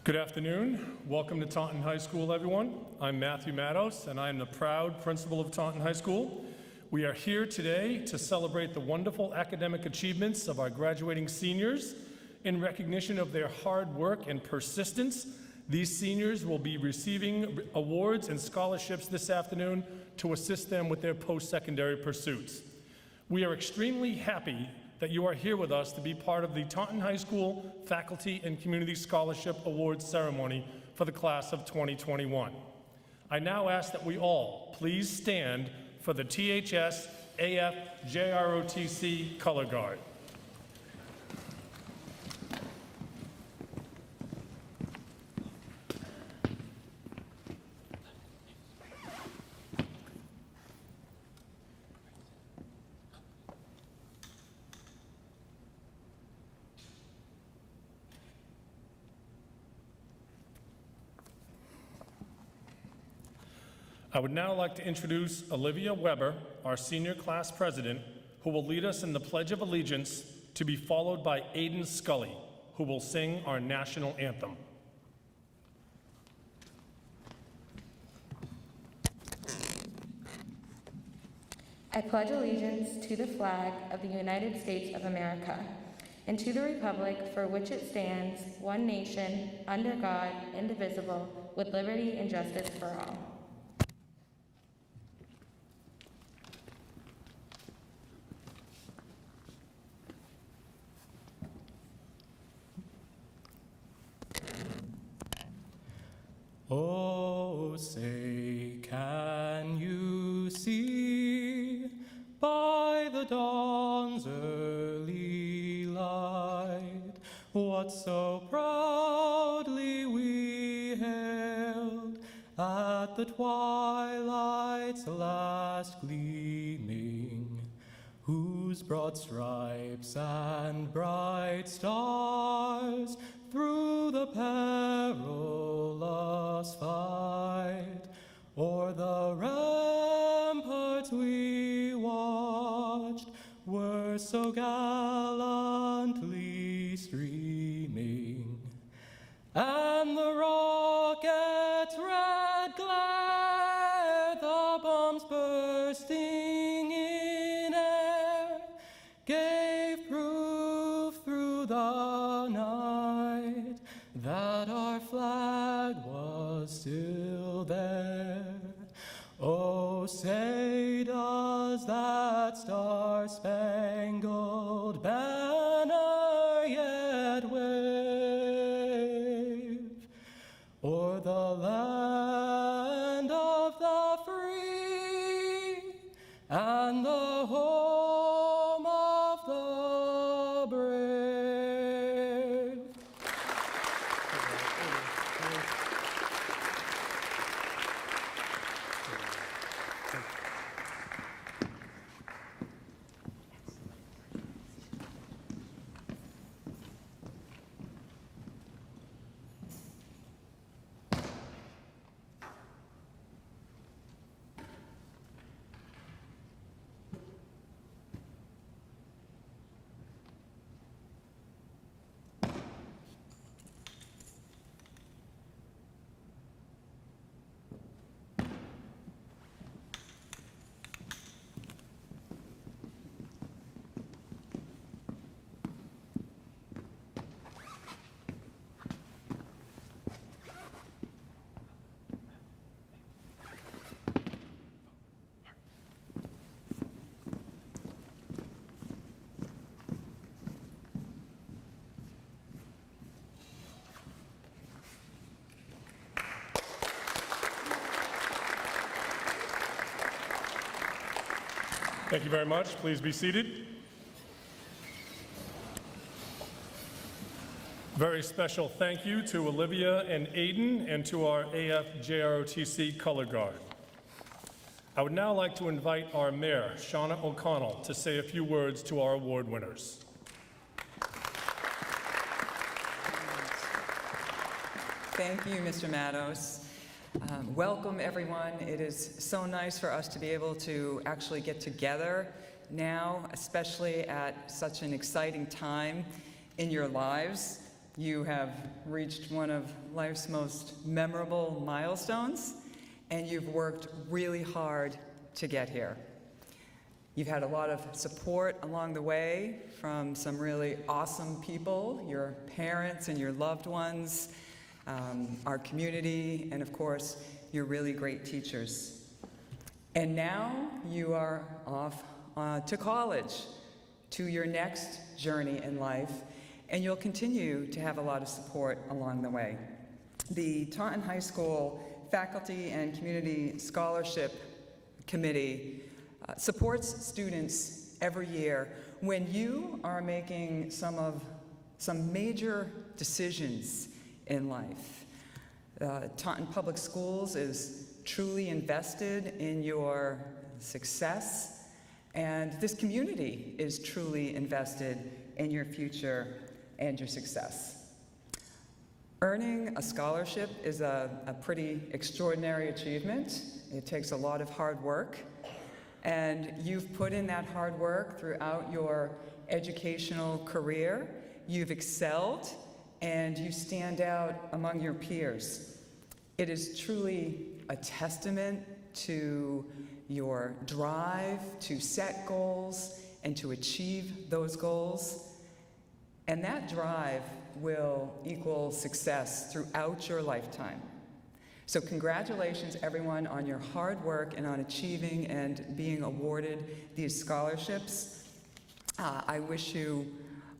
Good afternoon. Welcome to Taunton High School, everyone. I'm Matthew Matos, and I am the proud principal of Taunton High School. We are here today to celebrate the wonderful academic achievements of our graduating seniors. In recognition of their hard work and persistence, these seniors will be receiving awards and scholarships this afternoon to assist them with their post-secondary pursuits. We are extremely happy that you are here with us to be part of the Taunton High School Faculty and Community Scholarship Awards ceremony for the class of 2021. I now ask that we all please stand for the THS AF JROTC Color Guard. I would now like to introduce Olivia Weber, our senior class president, who will lead us in the Pledge of Allegiance, to be followed by Aiden Scully, who will sing our national anthem. I pledge allegiance to the flag of the United States of America and to the republic for which it stands, one nation, under God, indivisible, with liberty and justice for all. Oh, say, can you see by the dawn's early light what so proudly we hailed at the twilight's last gleaming, whose broad stripes and bright stars through the perilous fight o'er the ramparts we watched were so gallantly streaming, and the rocket's red glare, the bombs bursting in air, gave proof through the night that our flag was still there. Oh, say does that star-spangled banner yet wave o'er the land of the free and the home of the brave? Thank you very much. Please be seated. Very special thank you to Olivia and Aiden and to our AF JROTC Color Guard. I would now like to invite our Mayor, Shauna O'Connell, to say a few words to our award winners. Thank you, Mr. Matos. Welcome, everyone. It is so nice for us to be able to actually get together now, especially at such an exciting time in your lives. You have reached one of life's most memorable milestones, and you've worked really hard to get here. You've had a lot of support along the way from some really awesome people, your parents and your loved ones, our community, and of course, your really great teachers. And now you are off to college, to your next journey in life, and you'll continue to have a lot of support along the way. The Taunton High School Faculty and Community Scholarship Committee supports students every year when you are making some major decisions in life. Taunton Public Schools is truly invested in your success, and this community is truly invested in your future and your success. Earning a scholarship is a pretty extraordinary achievement. It takes a lot of hard work, and you've put in that hard work throughout your educational career. You've excelled, and you stand out among your peers. It is truly a testament to your drive to set goals and to achieve those goals. And that drive will equal success throughout your lifetime. So congratulations, everyone, on your hard work and on achieving and being awarded these scholarships. I wish you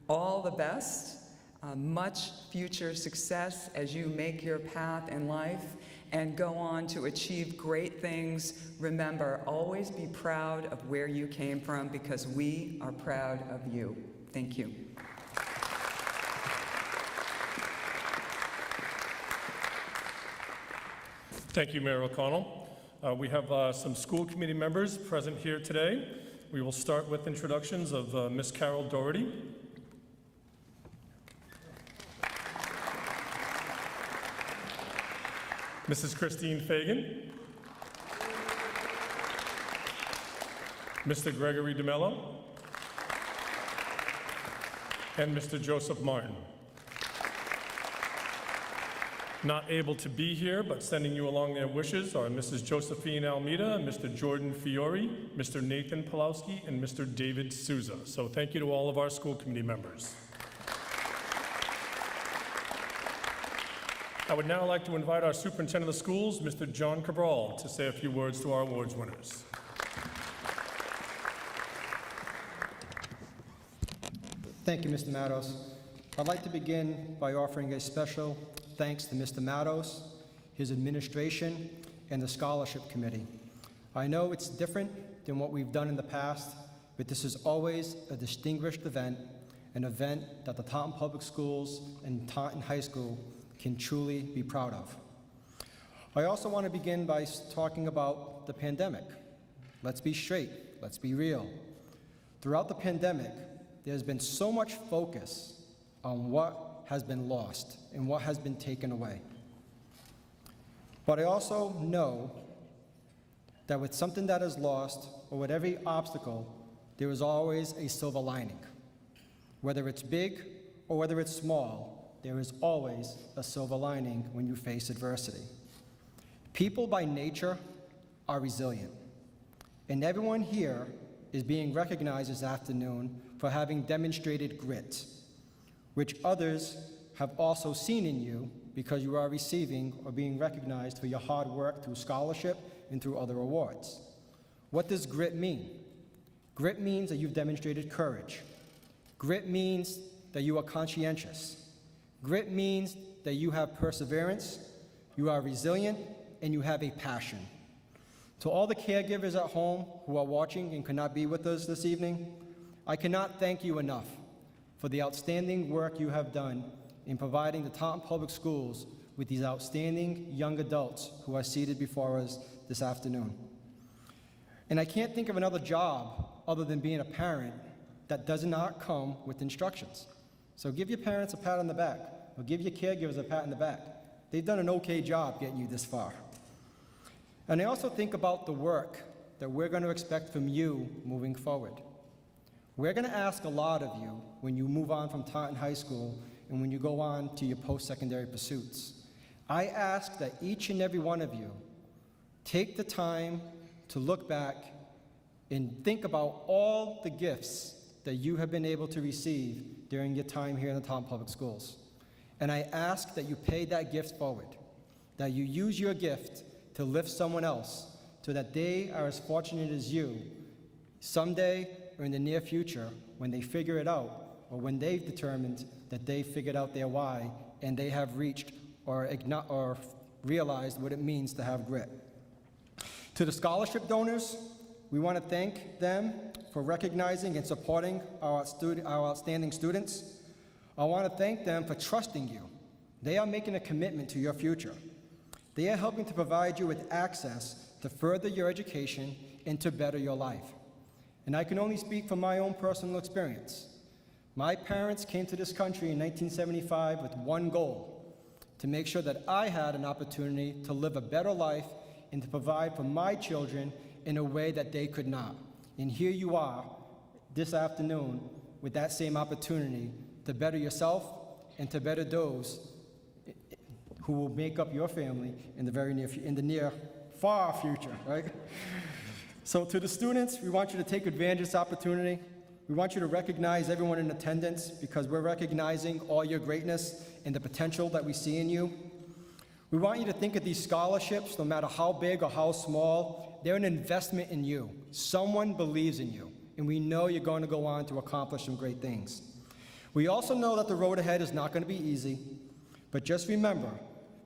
all the best, much future success as you make your path in life and go on to achieve great things. Remember, always be proud of where you came from, because we are proud of you. Thank you. Thank you, Mayor O'Connell. We have some school committee members present here today. We will start with introductions of Miss Carol Doherty. Mrs. Christine Fagan. Mr. Gregory DeMello. And Mr. Joseph Martin. Not able to be here, but sending you along their wishes are Mrs. Josephine Almeida, Mr. Jordan Fiore, Mr. Nathan Pulowski, and Mr. David Souza. So thank you to all of our school committee members. I would now like to invite our superintendent of the schools, Mr. John Cabral, to say a few words to our awards winners. Thank you, Mr. Matos. I'd like to begin by offering a special thanks to Mr. Matos, his administration, and the scholarship committee. I know it's different than what we've done in the past, but this is always a distinguished event, an event that the Taunton Public Schools and Taunton High School can truly be proud of. I also want to begin by talking about the pandemic. Let's be straight, let's be real. Throughout the pandemic, there's been so much focus on what has been lost and what has been taken away. But I also know that with something that is lost, or with every obstacle, there is always a silver lining. Whether it's big or whether it's small, there is always a silver lining when you face adversity. People by nature are resilient, and everyone here is being recognized this afternoon for having demonstrated grit, which others have also seen in you because you are receiving or being recognized for your hard work through scholarship and through other awards. What does grit mean? Grit means that you've demonstrated courage. Grit means that you are conscientious. Grit means that you have perseverance, you are resilient, and you have a passion. To all the caregivers at home who are watching and could not be with us this evening, I cannot thank you enough for the outstanding work you have done in providing the Taunton Public Schools with these outstanding young adults who are seated before us this afternoon. And I can't think of another job other than being a parent that does not come with instructions. So give your parents a pat on the back, or give your caregivers a pat on the back. They've done an okay job getting you this far. And I also think about the work that we're going to expect from you moving forward. We're going to ask a lot of you when you move on from Taunton High School and when you go on to your post-secondary pursuits. I ask that each and every one of you take the time to look back and think about all the gifts that you have been able to receive during your time here in the Taunton Public Schools. And I ask that you pay that gift forward, that you use your gift to lift someone else so that they are as fortunate as you someday or in the near future when they figure it out, or when they've determined that they figured out their why and they have reached or realized what it means to have grit. To the scholarship donors, we want to thank them for recognizing and supporting our outstanding students. I want to thank them for trusting you. They are making a commitment to your future. They are helping to provide you with access to further your education and to better your life. And I can only speak from my own personal experience. My parents came to this country in 1975 with one goal: to make sure that I had an opportunity to live a better life and to provide for my children in a way that they could not. And here you are this afternoon with that same opportunity to better yourself and to better those who will make up your family in the far future, right? So to the students, we want you to take advantage of this opportunity. We want you to recognize everyone in attendance because we're recognizing all your greatness and the potential that we see in you. We want you to think of these scholarships, no matter how big or how small, they're an investment in you. Someone believes in you, and we know you're going to go on to accomplish some great things. We also know that the road ahead is not going to be easy, but just remember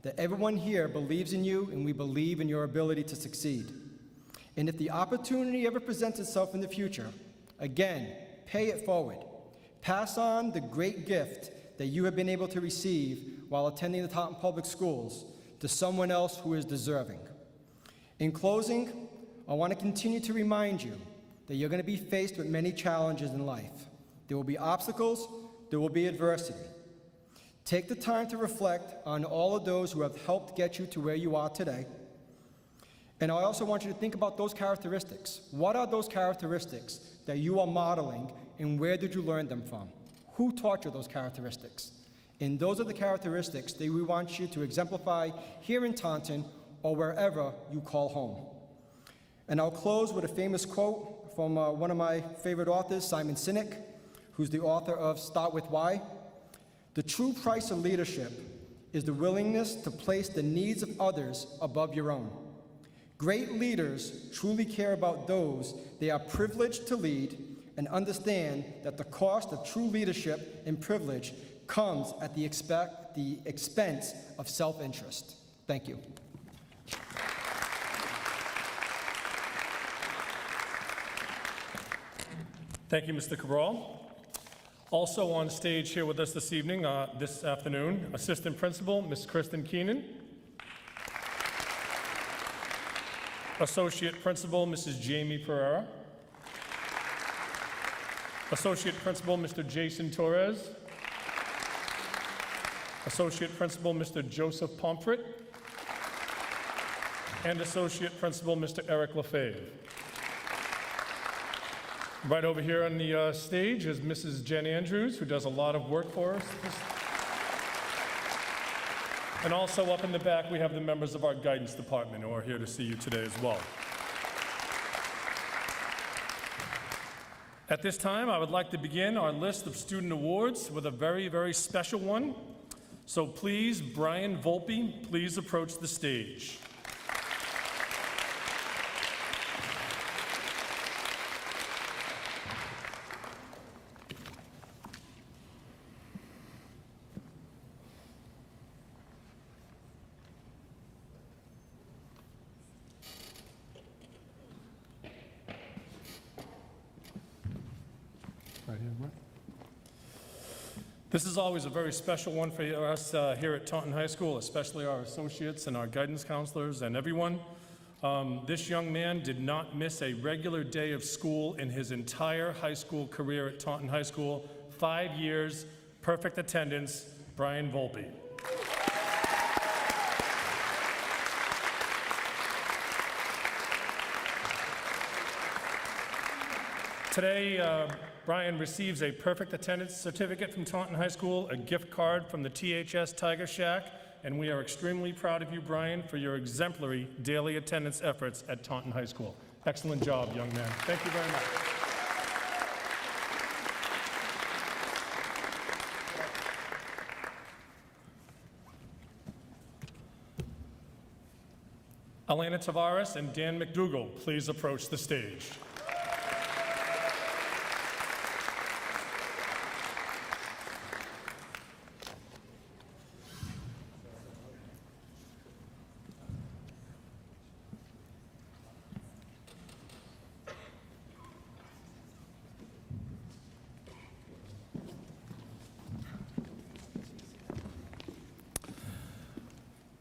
that everyone here believes in you, and we believe in your ability to succeed. And if the opportunity ever presents itself in the future, again, pay it forward. Pass on the great gift that you have been able to receive while attending the Taunton Public Schools to someone else who is deserving. In closing, I want to continue to remind you that you're going to be faced with many challenges in life. There will be obstacles, there will be adversity. Take the time to reflect on all of those who have helped get you to where you are today. And I also want you to think about those characteristics. What are those characteristics that you are modeling, and where did you learn them from? Who taught you those characteristics? And those are the characteristics that we want you to exemplify here in Taunton or wherever you call home. And I'll close with a famous quote from one of my favorite authors, Simon Sinek, who's the author of Start With Why. The true price of leadership is the willingness to place the needs of others above your own. Great leaders truly care about those they are privileged to lead and understand that the cost of true leadership and privilege comes at the expense of self-interest. Thank you. Thank you, Mr. Cabral. Also on stage here with us this afternoon, Assistant Principal, Ms. Kristen Keenan. Associate Principal, Mrs. Jaimie Pereira. Associate Principal, Mr. Jason Torres. Associate Principal, Mr. Joseph Pomfret. And Associate Principal, Mr. Eric Lefaivre. Right over here on the stage is Mrs. Jen Andrews, who does a lot of work for us. And also up in the back, we have the members of our guidance department who are here to see you today as well. At this time, I would like to begin our list of student awards with a very, very special one. So please, Brian Volpe, please approach the stage. This is always a very special one for us here at Taunton High School, especially our associates and our guidance counselors and everyone. This young man did not miss a regular day of school in his entire high school career at Taunton High School. 5 years, perfect attendance, Brian Volpe. Brian receives a perfect attendance certificate from Taunton High School, a gift card from the THS Tiger Shack, and we are extremely proud of you, Brian, for your exemplary daily attendance efforts at Taunton High School. Excellent job, young man. Thank you very much. Elena Tavares and Dan McDougall, please approach the stage.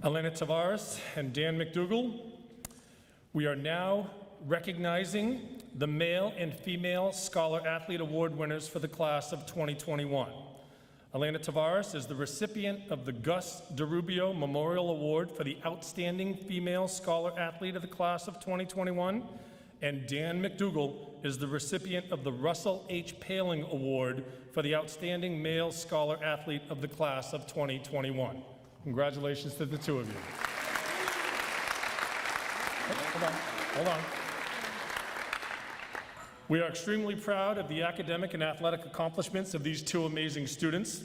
Elena Tavares and Dan McDougall, we are now recognizing the male and female Scholar Athlete Award winners for the class of 2021. Elena Tavares is the recipient of the Gus DeRubio Memorial Award for the Outstanding Female Scholar Athlete of the class of 2021, and Dan McDougall is the recipient of the Russell H. Paling Award for the Outstanding Male Scholar Athlete of the class of 2021. Congratulations to the two of you. Hold on. We are extremely proud of the academic and athletic accomplishments of these two amazing students.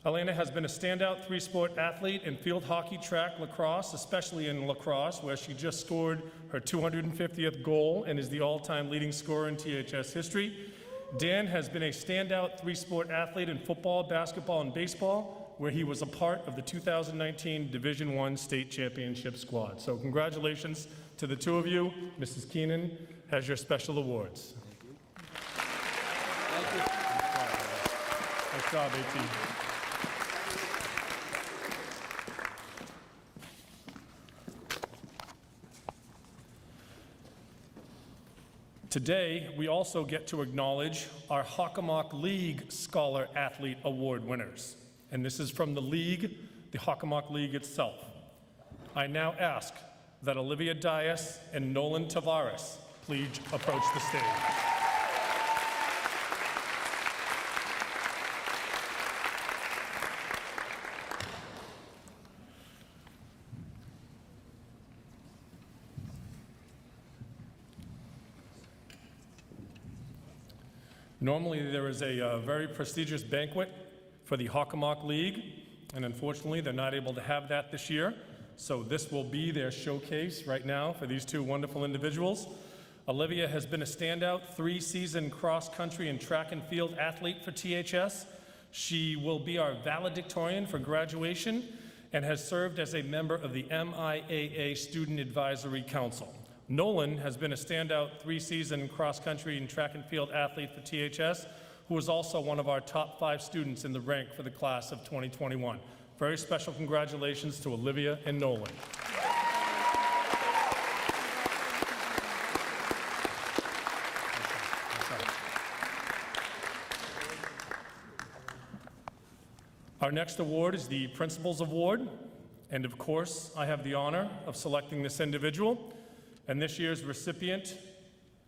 Elena has been a standout three-sport athlete in field hockey, track, lacrosse, especially in lacrosse, where she just scored her 250th goal and is the all-time leading scorer in THS history. Dan has been a standout three-sport athlete in football, basketball, and baseball, where he was a part of the 2019 Division I State Championship squad. So congratulations to the two of you. Mrs. Keenan has your special awards. Thank you. Nice job, 18. Today, we also get to acknowledge our Hockomock League Scholar Athlete Award winners. And this is from the league, the Hockomock League itself. I now ask that Olivia Dias and Nolan Tavares please approach the stage. Normally, there is a very prestigious banquet for the Hockomock League, and unfortunately, they're not able to have that this year. So this will be their showcase right now for these two wonderful individuals. Olivia has been a standout three-season cross-country and track and field athlete for THS. She will be our valedictorian for graduation and has served as a member of the MIAA Student Advisory Council. Nolan has been a standout three-season cross-country and track and field athlete for THS, who is also one of our top 5 students in the rank for the class of 2021. Very special congratulations to Olivia and Nolan. Our next award is the Principal's Award, and of course, I have the honor of selecting this individual, and this year's recipient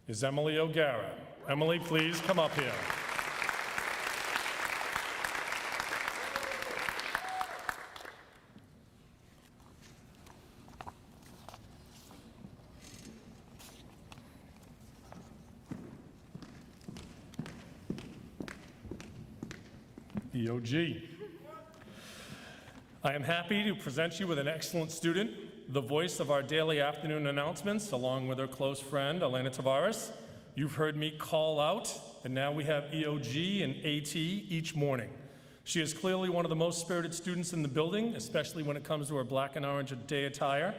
is Emily O'Gara. Emily, please come up here. EOG. I am happy to present you with an excellent student, the voice of our daily afternoon announcements, along with her close friend, Elena Tavares. You've heard me call out, and now we have EOG and AT each morning. She is clearly one of the most spirited students in the building, especially when it comes to her black and orange day attire.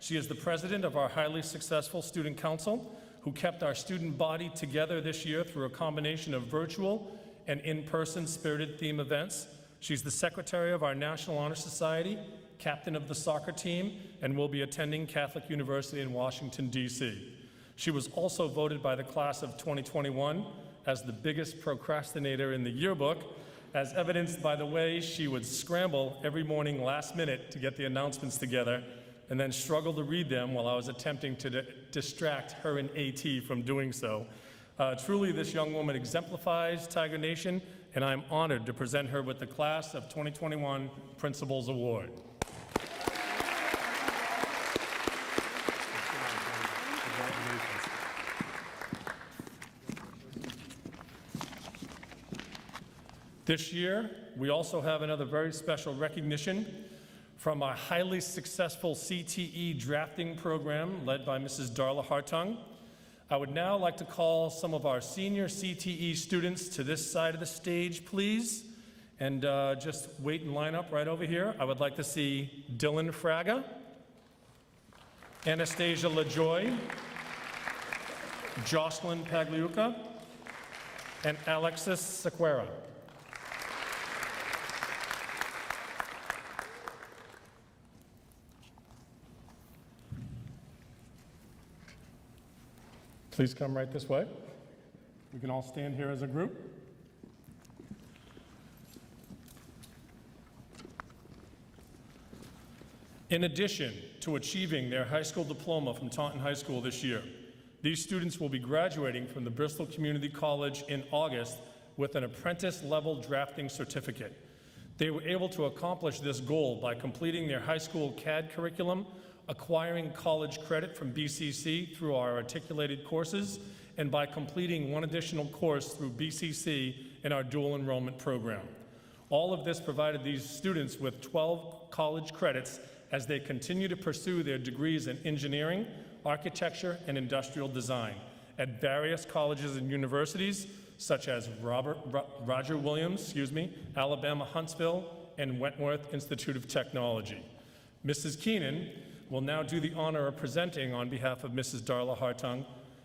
She is the president of our highly successful student council, who kept our student body together this year through a combination of virtual and in-person spirited theme events. She's the secretary of our National Honor Society, captain of the soccer team, and will be attending Catholic University in Washington, D.C. She was also voted by the class of 2021 as the biggest procrastinator in the yearbook, as evidenced by the way she would scramble every morning last minute to get the announcements together and then struggle to read them while I was attempting to distract her and AT from doing so. Truly, this young woman exemplifies Tiger Nation, and I'm honored to present her with the Class of 2021 Principals Award. This year, we also have another very special recognition from our highly successful CTE drafting program led by Mrs. Darla Hartung. I would now like to call some of our senior CTE students to this side of the stage, please. And just wait in line up right over here. I would like to see Dylan Fraga, Anastasia LaJoy, Jocelyn Pagliuca, and Alexis Sequeira. Please come right this way. We can all stand here as a group. In addition to achieving their high school diploma from Taunton High School this year, these students will be graduating from the Bristol Community College in August with an apprentice-level drafting certificate. They were able to accomplish this goal by completing their high school CAD curriculum, acquiring college credit from BCC through our articulated courses, and by completing one additional course through BCC in our dual enrollment program. All of this provided these students with 12 college credits as they continue to pursue their degrees in engineering, architecture, and industrial design at various colleges and universities such as Roger Williams, Alabama Huntsville, and Wentworth Institute of Technology. Mrs. Keenan will now do the honor of presenting on behalf of Mrs. Darla Hartung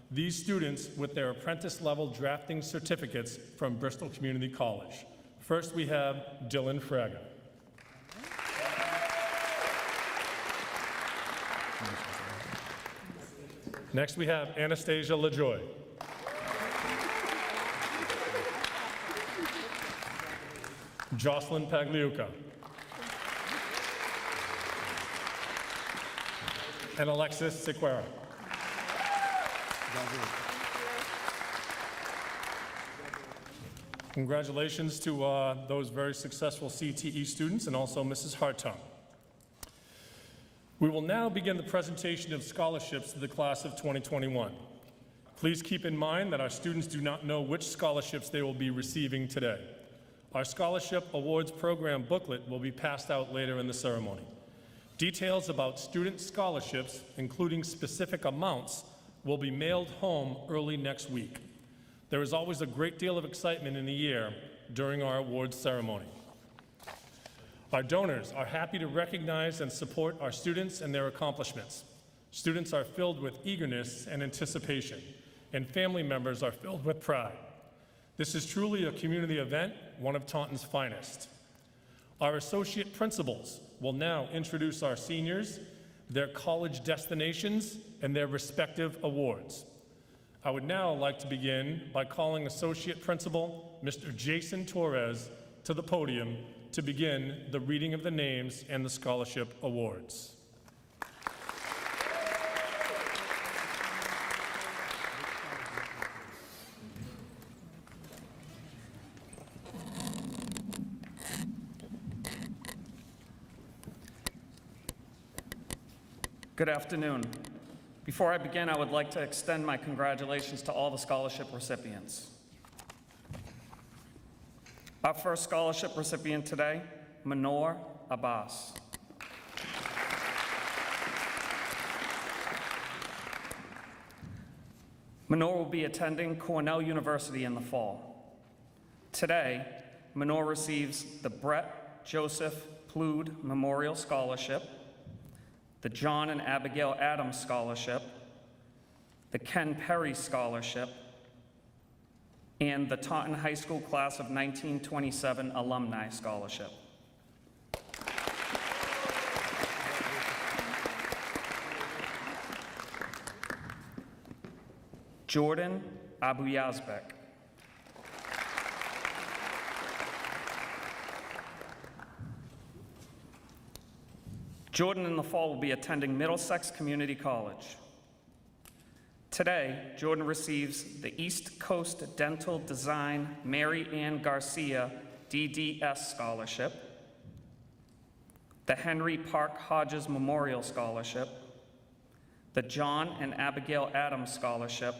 these students with their apprentice-level drafting certificates from Bristol Community College. First, we have Dylan Fraga. Next, we have Anastasia LaJoy. Jocelyn Pagliuca. And Alexis Sequeira. Congratulations to those very successful CTE students and also Mrs. Hartung. We will now begin the presentation of scholarships to the class of 2021. Please keep in mind that our students do not know which scholarships they will be receiving today. Our scholarship awards program booklet will be passed out later in the ceremony. Details about student scholarships, including specific amounts, will be mailed home early next week. There is always a great deal of excitement in the year during our awards ceremony. Our donors are happy to recognize and support our students and their accomplishments. Students are filled with eagerness and anticipation, and family members are filled with pride. This is truly a community event, one of Taunton's finest. Our associate principals will now introduce our seniors, their college destinations, and their respective awards. I would now like to begin by calling Associate Principal Mr. Jason Torres to the podium to begin the reading of the names and the scholarship awards. Good afternoon. Before I begin, I would like to extend my congratulations to all the scholarship recipients. Our first scholarship recipient today, Manor Abbas. Manor will be attending Cornell University in the fall. Today, Manor receives the Brett Joseph Plude Memorial Scholarship, the John and Abigail Adams Scholarship, the Ken Perry Scholarship, and the Taunton High School Class of 1927 Alumni Scholarship. Jordan Abuyazbek. Jordan in the fall will be attending Middlesex Community College. Today, Jordan receives the East Coast Dental Design Mary Ann Garcia DDS Scholarship, the Henry Park Hodges Memorial Scholarship, the John and Abigail Adams Scholarship,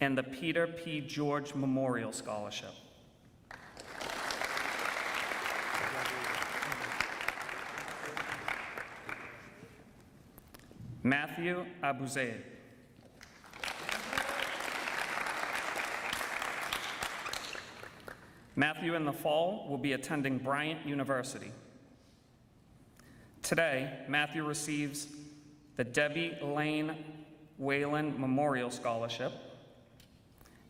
and the Peter P. George Memorial Scholarship. Matthew Abuzaid. Matthew in the fall will be attending Bryant University. Today, Matthew receives the Debbie Lane Whalen Memorial Scholarship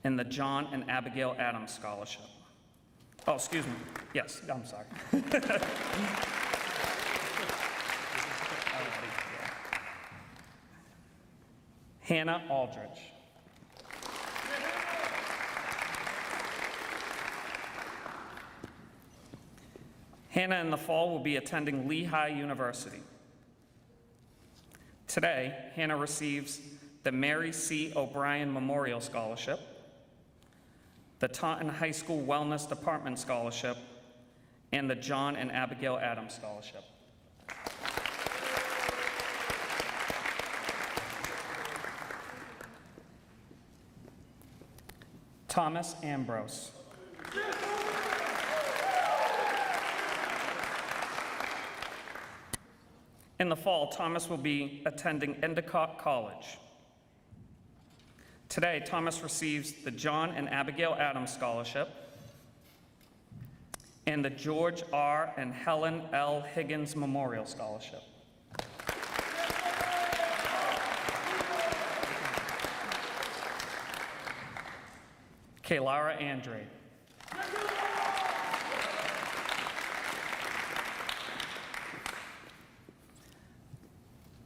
and the John and Abigail Adams Scholarship. Oh, excuse me. Yes, I'm sorry. Hannah Aldrich. Hannah in the fall will be attending Lehigh University. Today, Hannah receives the Mary C. O'Brien Memorial Scholarship, the Taunton High School Wellness Department Scholarship, and the John and Abigail Adams Scholarship. Thomas Ambrose. In the fall, Thomas will be attending Endicott College. Today, Thomas receives the John and Abigail Adams Scholarship and the George R. and Helen L. Higgins Memorial Scholarship. Kaylara Andre.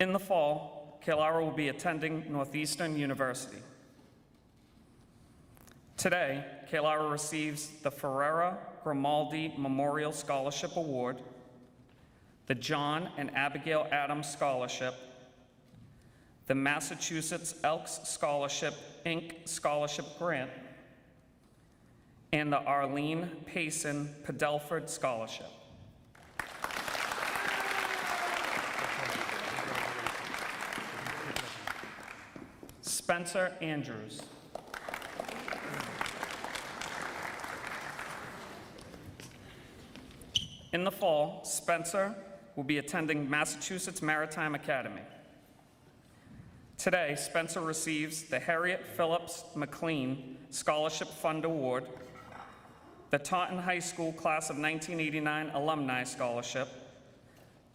In the fall, Kaylara will be attending Northeastern University. Today, Kaylara receives the Pereira Grimaldi Memorial Scholarship Award, the John and Abigail Adams Scholarship, the Massachusetts Elks Scholarship, Inc. Scholarship Grant, and the Arlene Payson Padelford Scholarship. Spencer Andrews. In the fall, Spencer will be attending Massachusetts Maritime Academy. Today, Spencer receives the Harriet Phillips McLean Scholarship Fund Award, the Taunton High School Class of 1989 Alumni Scholarship,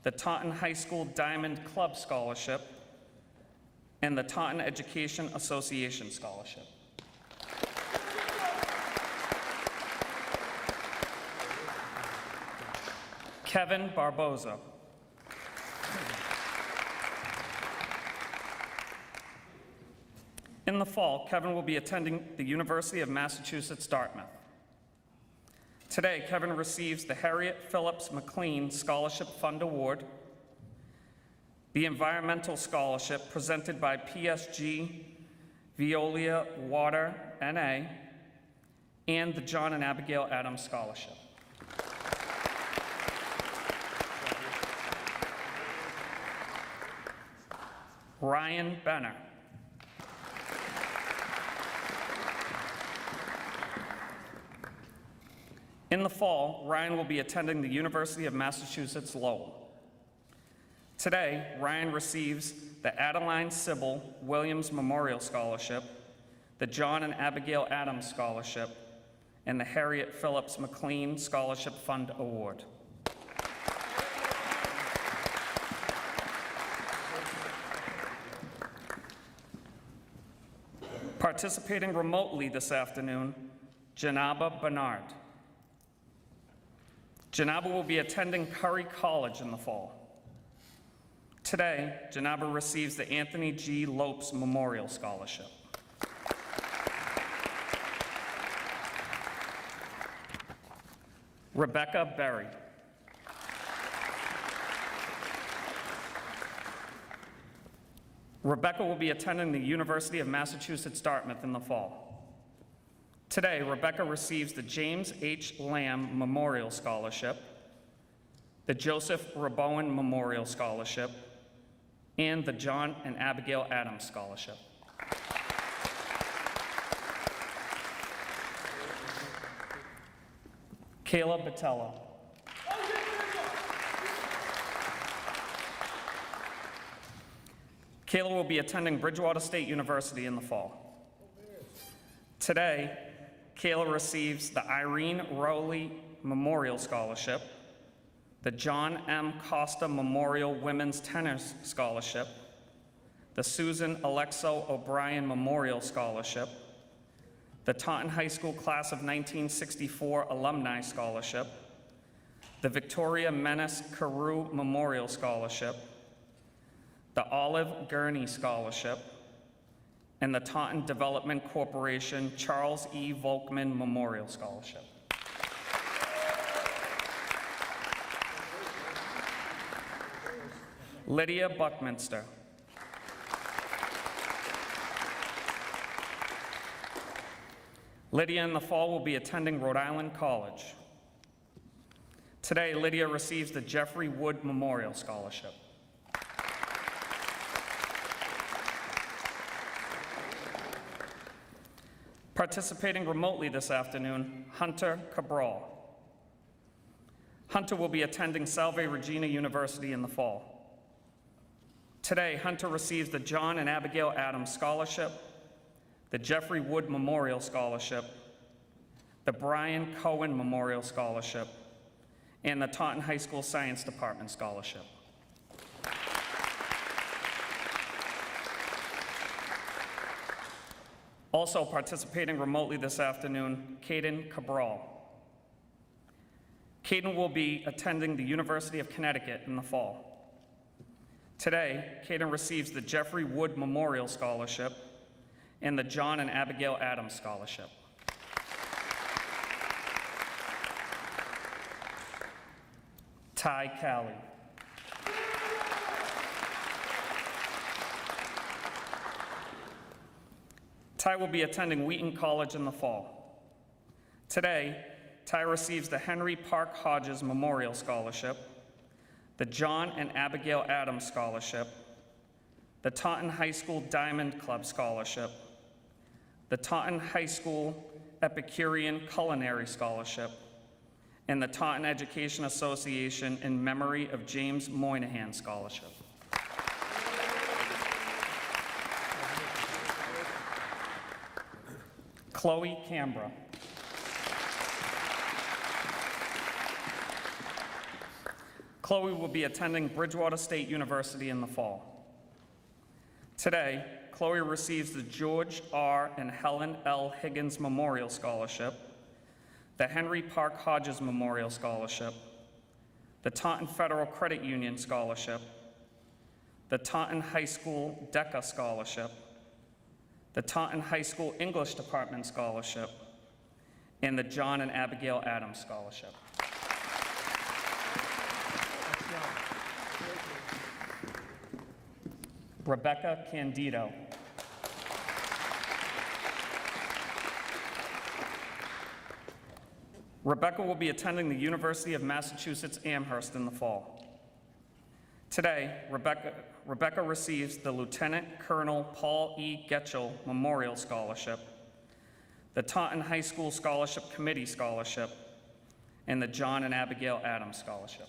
the Taunton High School Diamond Club Scholarship, and the Taunton Education Association Scholarship. Kevin Barboza. In the fall, Kevin will be attending the University of Massachusetts Dartmouth. Today, Kevin receives the Harriet Phillips McLean Scholarship Fund Award, the Environmental Scholarship presented by PSG Veolia Water, NA, and the John and Abigail Adams Scholarship. Ryan Benner. In the fall, Ryan will be attending the University of Massachusetts Lowell. Today, Ryan receives the Adeline Sybil Williams Memorial Scholarship, the John and Abigail Adams Scholarship, and the Harriet Phillips McLean Scholarship Fund Award. Participating remotely this afternoon, Janaba Bernard. Janaba will be attending Curry College in the fall. Today, Janaba receives the Anthony G. Lopes Memorial Scholarship. Rebecca Berry. Rebecca will be attending the University of Massachusetts Dartmouth in the fall. Today, Rebecca receives the James H. Lamb Memorial Scholarship, the Joseph Rabowen Memorial Scholarship, and the John and Abigail Adams Scholarship. Kayla Batella. Kayla will be attending Bridgewater State University in the fall. Today, Kayla receives the Irene Rowley Memorial Scholarship, the John M. Costa Memorial Women's Tennis Scholarship, the Susan Alexo O'Brien Memorial Scholarship, the Taunton High School Class of 1964 Alumni Scholarship, the Victoria Menace Carew Memorial Scholarship, the Olive Gurney Scholarship, and the Taunton Development Corporation Charles E. Volkman Memorial Scholarship. Lydia Buckminster. Lydia in the fall will be attending Rhode Island College. Today, Lydia receives the Jeffrey Wood Memorial Scholarship. Participating remotely this afternoon, Hunter Cabral. Hunter will be attending Salve Regina University in the fall. Today, Hunter receives the John and Abigail Adams Scholarship, the Jeffrey Wood Memorial Scholarship, the Brian Cohen Memorial Scholarship, and the Taunton High School Science Department Scholarship. Also participating remotely this afternoon, Caden Cabral. Caden will be attending the University of Connecticut in the fall. Today, Caden receives the Jeffrey Wood Memorial Scholarship and the John and Abigail Adams Scholarship. Ty Calley. Ty will be attending Wheaton College in the fall. Today, Ty receives the Henry Park Hodges Memorial Scholarship, the John and Abigail Adams Scholarship, the Taunton High School Diamond Club Scholarship, the Taunton High School Epicurean Culinary Scholarship, and the Taunton Education Association in Memory of James Moynihan Scholarship. Chloe Cambra. Chloe will be attending Bridgewater State University in the fall. Today, Chloe receives the George R. and Helen L. Higgins Memorial Scholarship, the Henry Park Hodges Memorial Scholarship, the Taunton Federal Credit Union Scholarship, the Taunton High School DECA Scholarship, the Taunton High School English Department Scholarship, and the John and Abigail Adams Scholarship. Rebecca Candido. Rebecca will be attending the University of Massachusetts Amherst in the fall. Today, Rebecca receives the Lieutenant Colonel Paul E. Getchell Memorial Scholarship, the Taunton High School Scholarship Committee Scholarship, and the John and Abigail Adams Scholarship.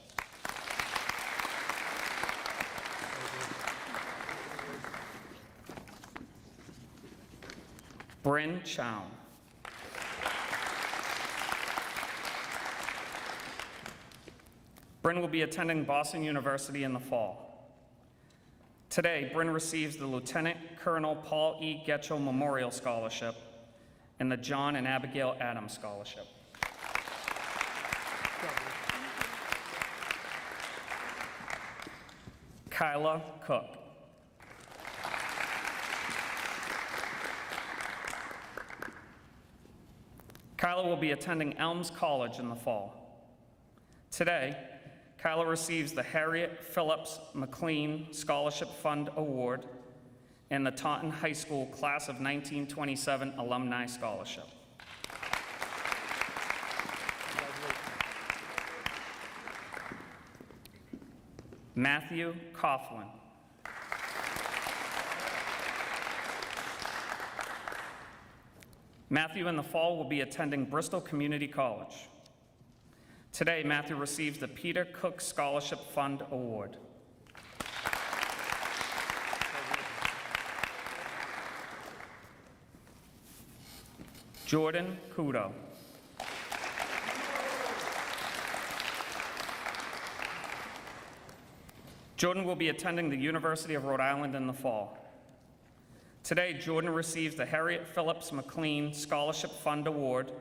Bryn Chown. Bryn will be attending Boston University in the fall. Today, Bryn receives the Lieutenant Colonel Paul E. Getchell Memorial Scholarship and the John and Abigail Adams Scholarship. Kyla Cook. Kyla will be attending Elms College in the fall. Today, Kyla receives the Harriet Phillips McLean Scholarship Fund Award and the Taunton High School Class of 1927 Alumni Scholarship. Matthew Coughlin. Matthew in the fall will be attending Bristol Community College. Today, Matthew receives the Peter Cook Scholarship Fund Award. Jordan Kudo. Jordan will be attending the University of Rhode Island in the fall. Today, Jordan receives the Harriet Phillips McLean Scholarship Fund Award,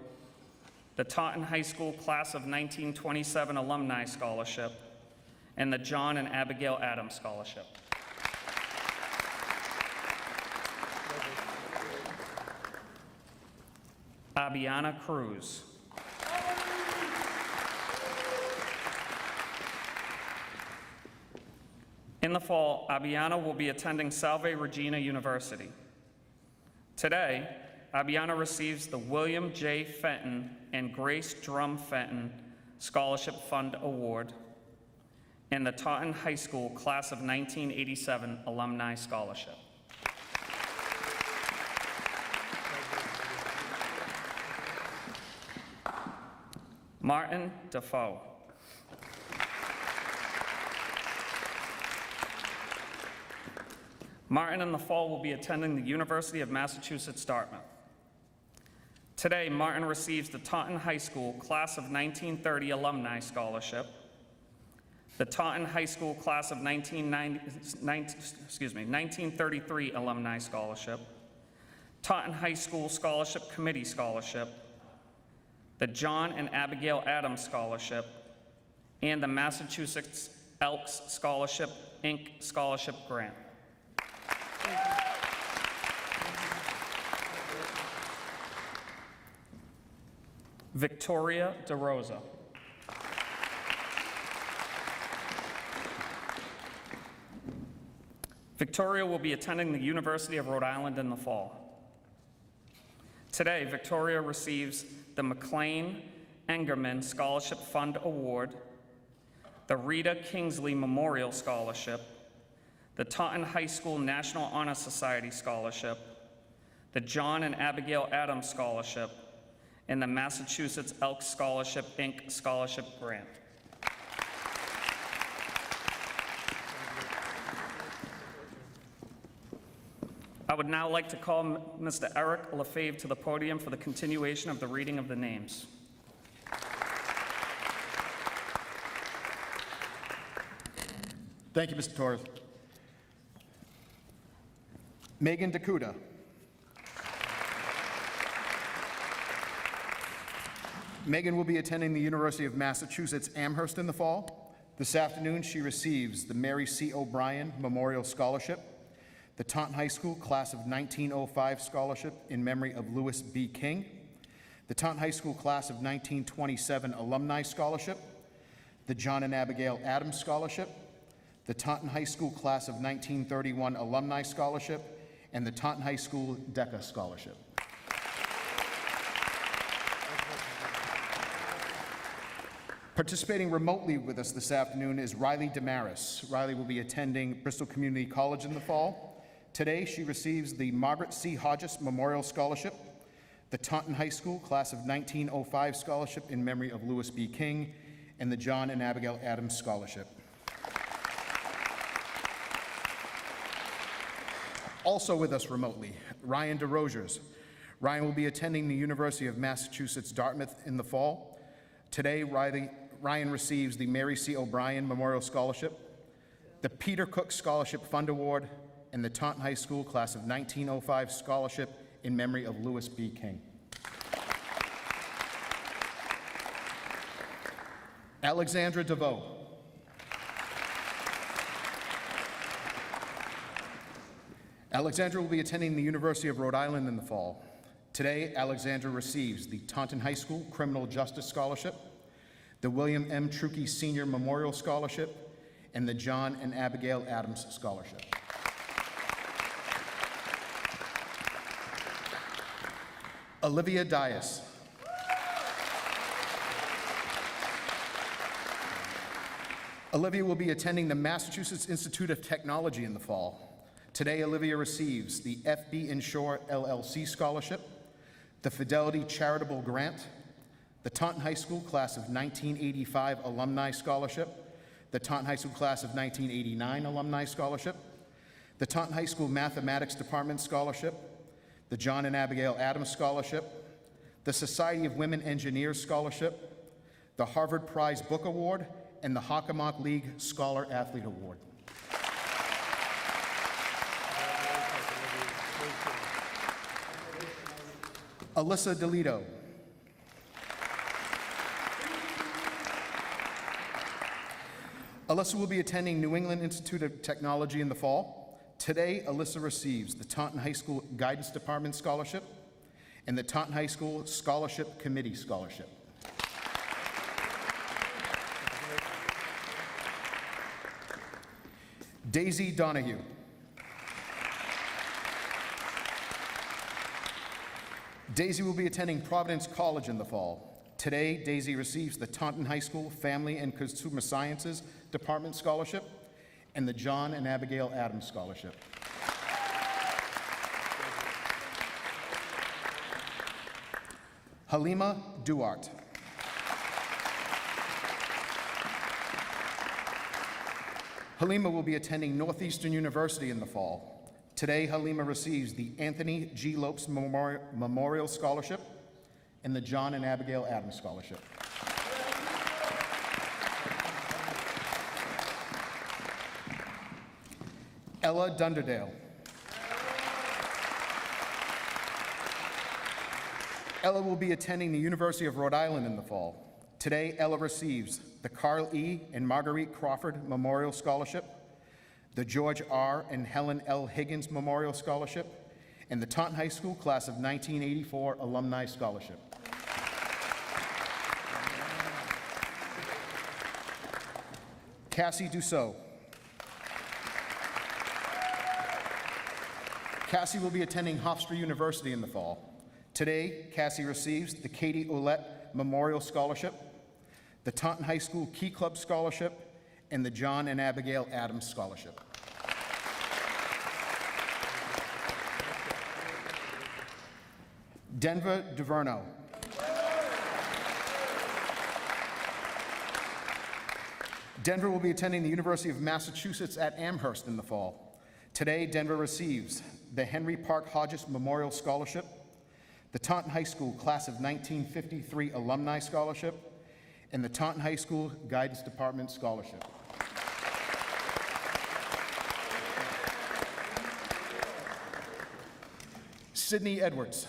the Taunton High School Class of 1927 Alumni Scholarship, and the John and Abigail Adams Scholarship. Abiana Cruz. In the fall, Abiana will be attending Salve Regina University. Today, Abiana receives the William J. Fenton and Grace Drum Fenton Scholarship Fund Award and the Taunton High School Class of 1987 Alumni Scholarship. Martin Defoe. Martin in the fall will be attending the University of Massachusetts Dartmouth. Today, Martin receives the Taunton High School Class of 1930 Alumni Scholarship, the Taunton High School Class of 1933 Alumni Scholarship, Taunton High School Scholarship Committee Scholarship, the John and Abigail Adams Scholarship, and the Massachusetts Elks Scholarship, Inc. Scholarship Grant. Victoria DeRosa. Victoria will be attending the University of Rhode Island in the fall. Today, Victoria receives the McLean Engerman Scholarship Fund Award, the Rita Kingsley Memorial Scholarship, the Taunton High School National Honor Society Scholarship, the John and Abigail Adams Scholarship, and the Massachusetts Elks Scholarship, Inc. Scholarship Grant. I would now like to call Mr. Eric Lefaivre to the podium for the continuation of the reading of the names. Thank you, Mr. Torres. Megan Dakuda. Megan will be attending the University of Massachusetts Amherst in the fall. This afternoon, she receives the Mary C. O'Brien Memorial Scholarship, the Taunton High School Class of 1905 Scholarship in memory of Louis B. King, the Taunton High School Class of 1927 Alumni Scholarship, the John and Abigail Adams Scholarship, the Taunton High School Class of 1931 Alumni Scholarship, and the Taunton High School DECA Scholarship. Participating remotely with us this afternoon is Riley Damaris. Riley will be attending Bristol Community College in the fall. Today, she receives the Margaret C. Hodges Memorial Scholarship, the Taunton High School Class of 1905 Scholarship in memory of Louis B. King, and the John and Abigail Adams Scholarship. Also with us remotely, Ryan DeRosiers. Ryan will be attending the University of Massachusetts Dartmouth in the fall. Today, Ryan receives the Mary C. O'Brien Memorial Scholarship, the Peter Cook Scholarship Fund Award, and the Taunton High School Class of 1905 Scholarship in memory of Louis B. King. Alexandra DeVoe. Alexandra will be attending the University of Rhode Island in the fall. Today, Alexandra receives the Taunton High School Criminal Justice Scholarship, the William M. Truckee Senior Memorial Scholarship, and the John and Abigail Adams Scholarship. Olivia Dias. Olivia will be attending the Massachusetts Institute of Technology in the fall. Today, Olivia receives the FB Insure LLC Scholarship, the Fidelity Charitable Grant, the Taunton High School Class of 1985 Alumni Scholarship, the Taunton High School Class of 1989 Alumni Scholarship, the Taunton High School Mathematics Department Scholarship, the John and Abigail Adams Scholarship, the Society of Women Engineers Scholarship, the Harvard Prize Book Award, and the Hockomock League Scholar Athlete Award. Alyssa DeLito. Alyssa will be attending New England Institute of Technology in the fall. Today, Alyssa receives the Taunton High School Guidance Department Scholarship and the Taunton High School Scholarship Committee Scholarship. Daisy Donahue. Daisy will be attending Providence College in the fall. Today, Daisy receives the Taunton High School Family and Consumer Sciences Department Scholarship and the John and Abigail Adams Scholarship. Halima Duarte. Halima will be attending Northeastern University in the fall. Today, Halima receives the Anthony G. Lopes Memorial Scholarship and the John and Abigail Adams Scholarship. Ella Dunderdale. Ella will be attending the University of Rhode Island in the fall. Today, Ella receives the Carl E. and Marguerite Crawford Memorial Scholarship, the George R. and Helen L. Higgins Memorial Scholarship, and the Taunton High School Class of 1984 Alumni Scholarship. Cassie Dussault. Cassie will be attending Hofstra University in the fall. Today, Cassie receives the Katie Ouellette Memorial Scholarship, the Taunton High School Key Club Scholarship, and the John and Abigail Adams Scholarship. Denver DeVerno. Denver will be attending the University of Massachusetts at Amherst in the fall. Today, Denver receives the Henry Park Hodges Memorial Scholarship, the Taunton High School Class of 1953 Alumni Scholarship, and the Taunton High School Guidance Department Scholarship. Sydney Edwards.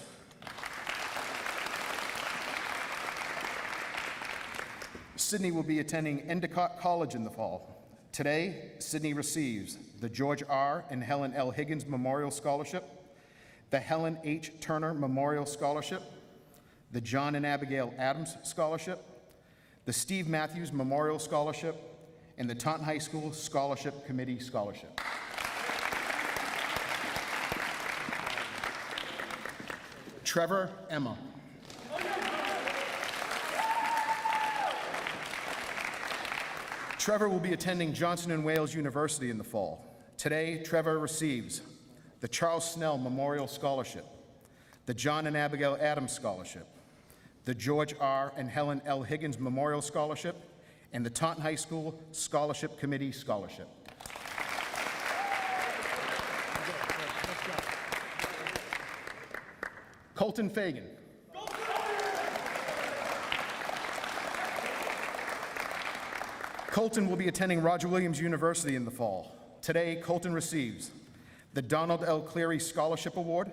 Sydney will be attending Endicott College in the fall. Today, Sydney receives the George R. and Helen L. Higgins Memorial Scholarship, the Helen H. Turner Memorial Scholarship, the John and Abigail Adams Scholarship, the Steve Matthews Memorial Scholarship, and the Taunton High School Scholarship Committee Scholarship. Trevor Emma. Trevor will be attending Johnson & Wales University in the fall. Today, Trevor receives the Charles Snell Memorial Scholarship, the John and Abigail Adams Scholarship, the George R. and Helen L. Higgins Memorial Scholarship, and the Taunton High School Scholarship Committee Scholarship. Colton Fagan. Colton will be attending Roger Williams University in the fall. Today, Colton receives the Donald L. Cleary Scholarship Award,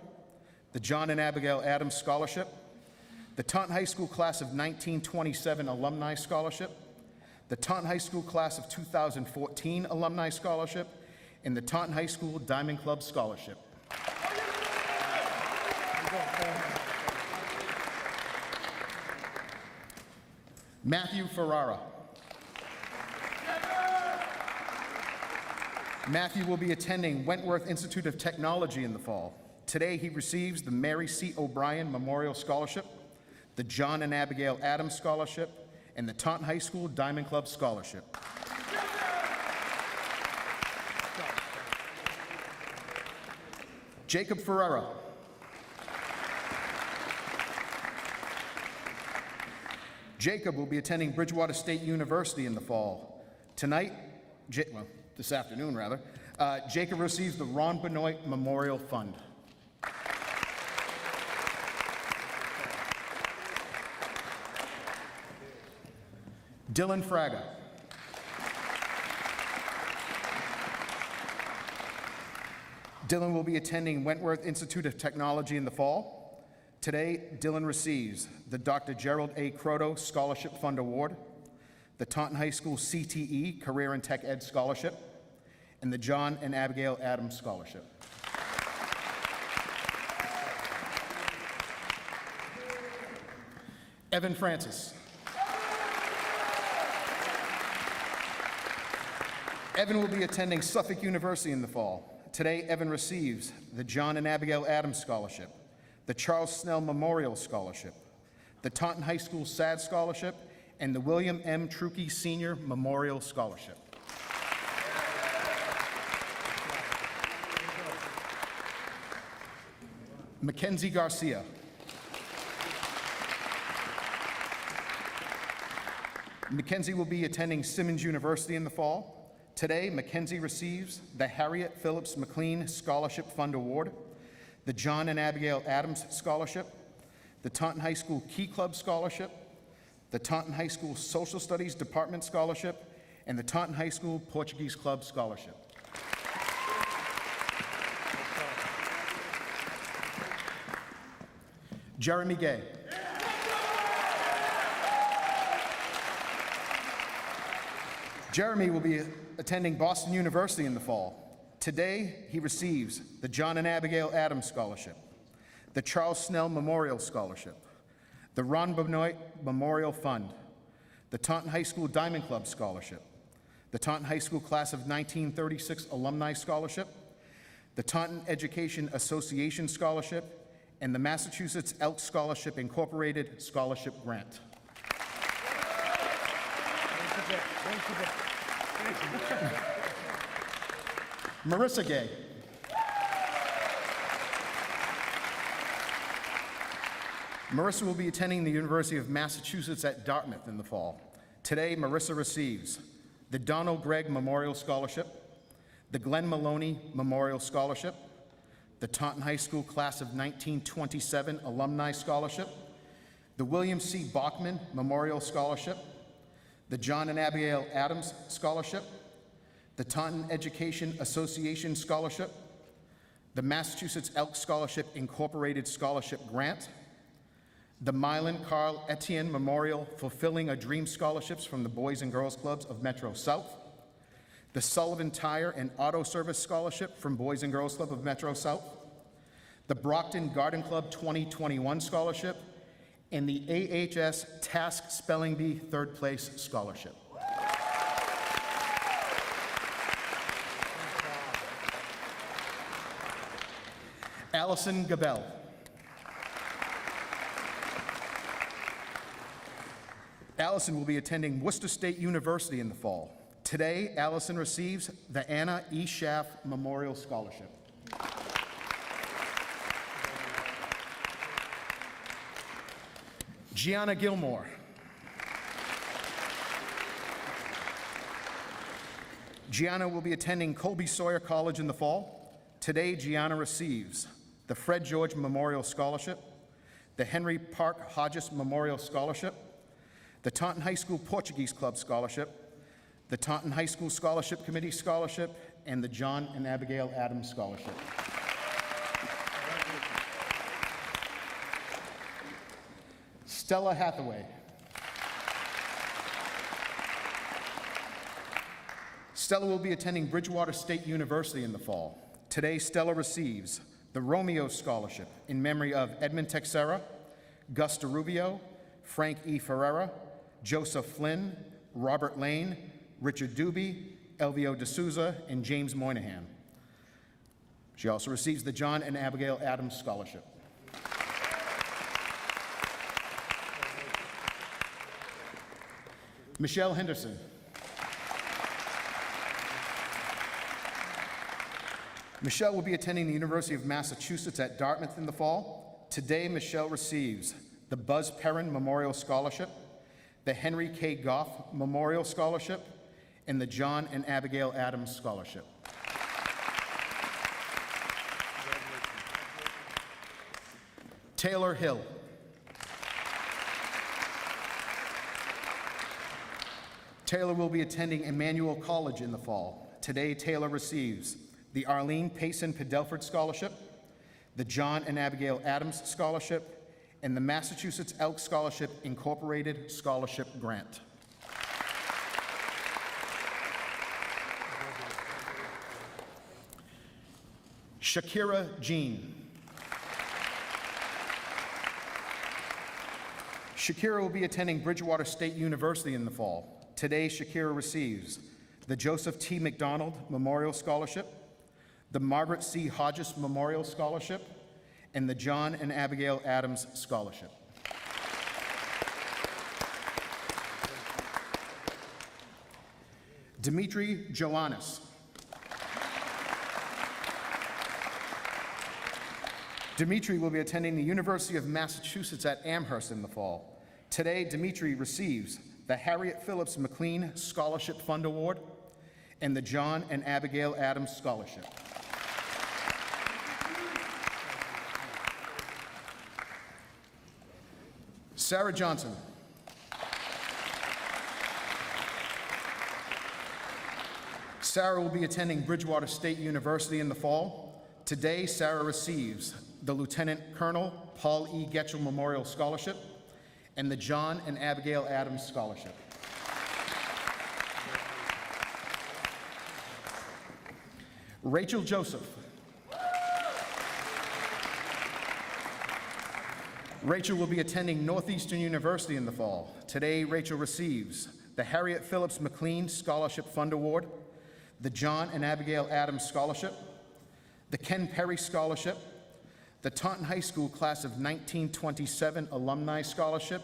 the John and Abigail Adams Scholarship, the Taunton High School Class of 1927 Alumni Scholarship, the Taunton High School Class of 2014 Alumni Scholarship, and the Taunton High School Diamond Club Scholarship. Matthew Ferrara. Matthew will be attending Wentworth Institute of Technology in the fall. Today, he receives the Mary C. O'Brien Memorial Scholarship, the John and Abigail Adams Scholarship, and the Taunton High School Diamond Club Scholarship. Jacob Pereira. Jacob will be attending Bridgewater State University in the fall. This afternoon, rather. Jacob receives the Ron Benoit Memorial Fund. Dylan Fraga. Dylan will be attending Wentworth Institute of Technology in the fall. Today, Dylan receives the Dr. Gerald A. Croto Scholarship Fund Award, the Taunton High School CTE Career and Tech Ed Scholarship, and the John and Abigail Adams Scholarship. Evan Francis. Evan will be attending Suffolk University in the fall. Today, Evan receives the John and Abigail Adams Scholarship, the Charles Snell Memorial Scholarship, the Taunton High School SAD Scholarship, and the William M. Truckee Senior Memorial Scholarship. Mackenzie Garcia. Mackenzie will be attending Simmons University in the fall. Today, Mackenzie receives the Harriet Phillips McLean Scholarship Fund Award, the John and Abigail Adams Scholarship, the Taunton High School Key Club Scholarship, the Taunton High School Social Studies Department Scholarship, and the Taunton High School Portuguese Club Scholarship. Jeremy Gay. Jeremy will be attending Boston University in the fall. Today, he receives the John and Abigail Adams Scholarship, the Charles Snell Memorial Scholarship, the Ron Benoit Memorial Fund, the Taunton High School Diamond Club Scholarship, the Taunton High School Class of 1936 Alumni Scholarship, the Taunton Education Association Scholarship, and the Massachusetts Elks Scholarship Incorporated Scholarship Grant. Marissa Gay. Marissa will be attending the University of Massachusetts at Dartmouth in the fall. Today, Marissa receives the Donald Gregg Memorial Scholarship, the Glenn Maloney Memorial Scholarship, the Taunton High School Class of 1927 Alumni Scholarship, the William C. Bachman Memorial Scholarship, the John and Abigail Adams Scholarship, the Taunton Education Association Scholarship, the Massachusetts Elks Scholarship Incorporated Scholarship Grant, the Milan Carl Etienne Memorial Fulfilling a Dream Scholarships from the Boys and Girls Clubs of Metro South, the Sullivan Tire and Auto Service Scholarship from Boys and Girls Club of Metro South, the Brockton Garden Club 2021 Scholarship, and the AHS Task Spelling Bee Third Place Scholarship. Allison Gabel. Allison will be attending Worcester State University in the fall. Today, Allison receives the Anna E. Schaff Memorial Scholarship. Gianna Gilmore. Gianna will be attending Colby Sawyer College in the fall. Today, Gianna receives the Fred George Memorial Scholarship, the Henry Park Hodges Memorial Scholarship, the Taunton High School Portuguese Club Scholarship, the Taunton High School Scholarship Committee Scholarship, and the John and Abigail Adams Scholarship. Stella Hathaway. Stella will be attending Bridgewater State University in the fall. Today, Stella receives the Romeo Scholarship in memory of Edmund Texera, Gus DeRubio, Frank E. Ferreira, Joseph Flynn, Robert Lane, Richard Doobie, Elvio D'Souza, and James Moynihan. She also receives the John and Abigail Adams Scholarship. Michelle Henderson. Michelle will be attending the University of Massachusetts at Dartmouth in the fall. Today, Michelle receives the Buzz Perrin Memorial Scholarship, the Henry K. Goff Memorial Scholarship, and the John and Abigail Adams Scholarship. Taylor Hill. Taylor will be attending Emmanuel College in the fall. Today, Taylor receives the Arlene Payson Padelford Scholarship, the John and Abigail Adams Scholarship, and the Massachusetts Elk Scholarship Incorporated Scholarship Grant. Shakira Jean. Shakira will be attending Bridgewater State University in the fall. Today, Shakira receives the Joseph T. McDonald Memorial Scholarship, the Margaret C. Hodges Memorial Scholarship, and the John and Abigail Adams Scholarship. Dimitri Joannis. Dimitri will be attending the University of Massachusetts at Amherst in the fall. Today, Dimitri receives the Harriet Phillips McLean Scholarship Fund Award and the John and Abigail Adams Scholarship. Sarah Johnson. Sarah will be attending Bridgewater State University in the fall. Today, Sarah receives the Lieutenant Colonel Paul E. Getchell Memorial Scholarship and the John and Abigail Adams Scholarship. Rachel Joseph. Rachel will be attending Northeastern University in the fall. Today, Rachel receives the Harriet Phillips McLean Scholarship Fund Award, the John and Abigail Adams Scholarship, the Ken Perry Scholarship, the Taunton High School Class of 1927 Alumni Scholarship,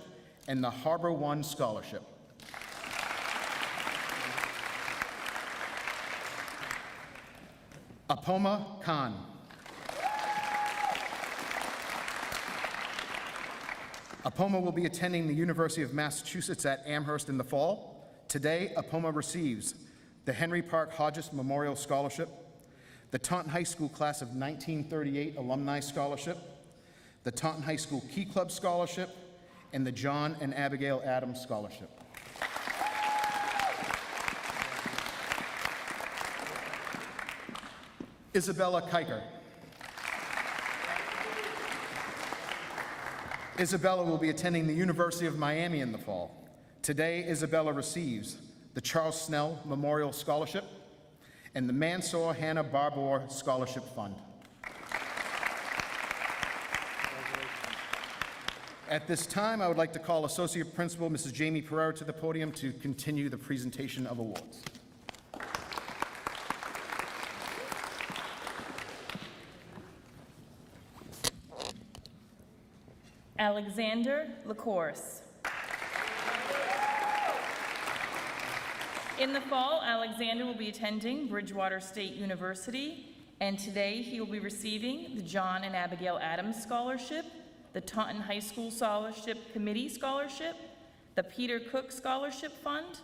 and the Harbor One Scholarship. Apoma Khan. Apoma will be attending the University of Massachusetts at Amherst in the fall. Today, Apoma receives the Henry Park Hodges Memorial Scholarship, the Taunton High School Class of 1938 Alumni Scholarship, the Taunton High School Key Club Scholarship, and the John and Abigail Adams Scholarship. Isabella Kiker. Isabella will be attending the University of Miami in the fall. Today, Isabella receives the Charles Snell Memorial Scholarship and the Mansour Hannah Barbour Scholarship Fund. At this time, I would like to call Associate Principal Mrs. Jaimie Pereira to the podium to continue the presentation of awards. Alexander LaCourse. In the fall, Alexander will be attending Bridgewater State University, and today he will be receiving the John and Abigail Adams Scholarship, the Taunton High School Scholarship Committee Scholarship, the Peter Cook Scholarship Fund,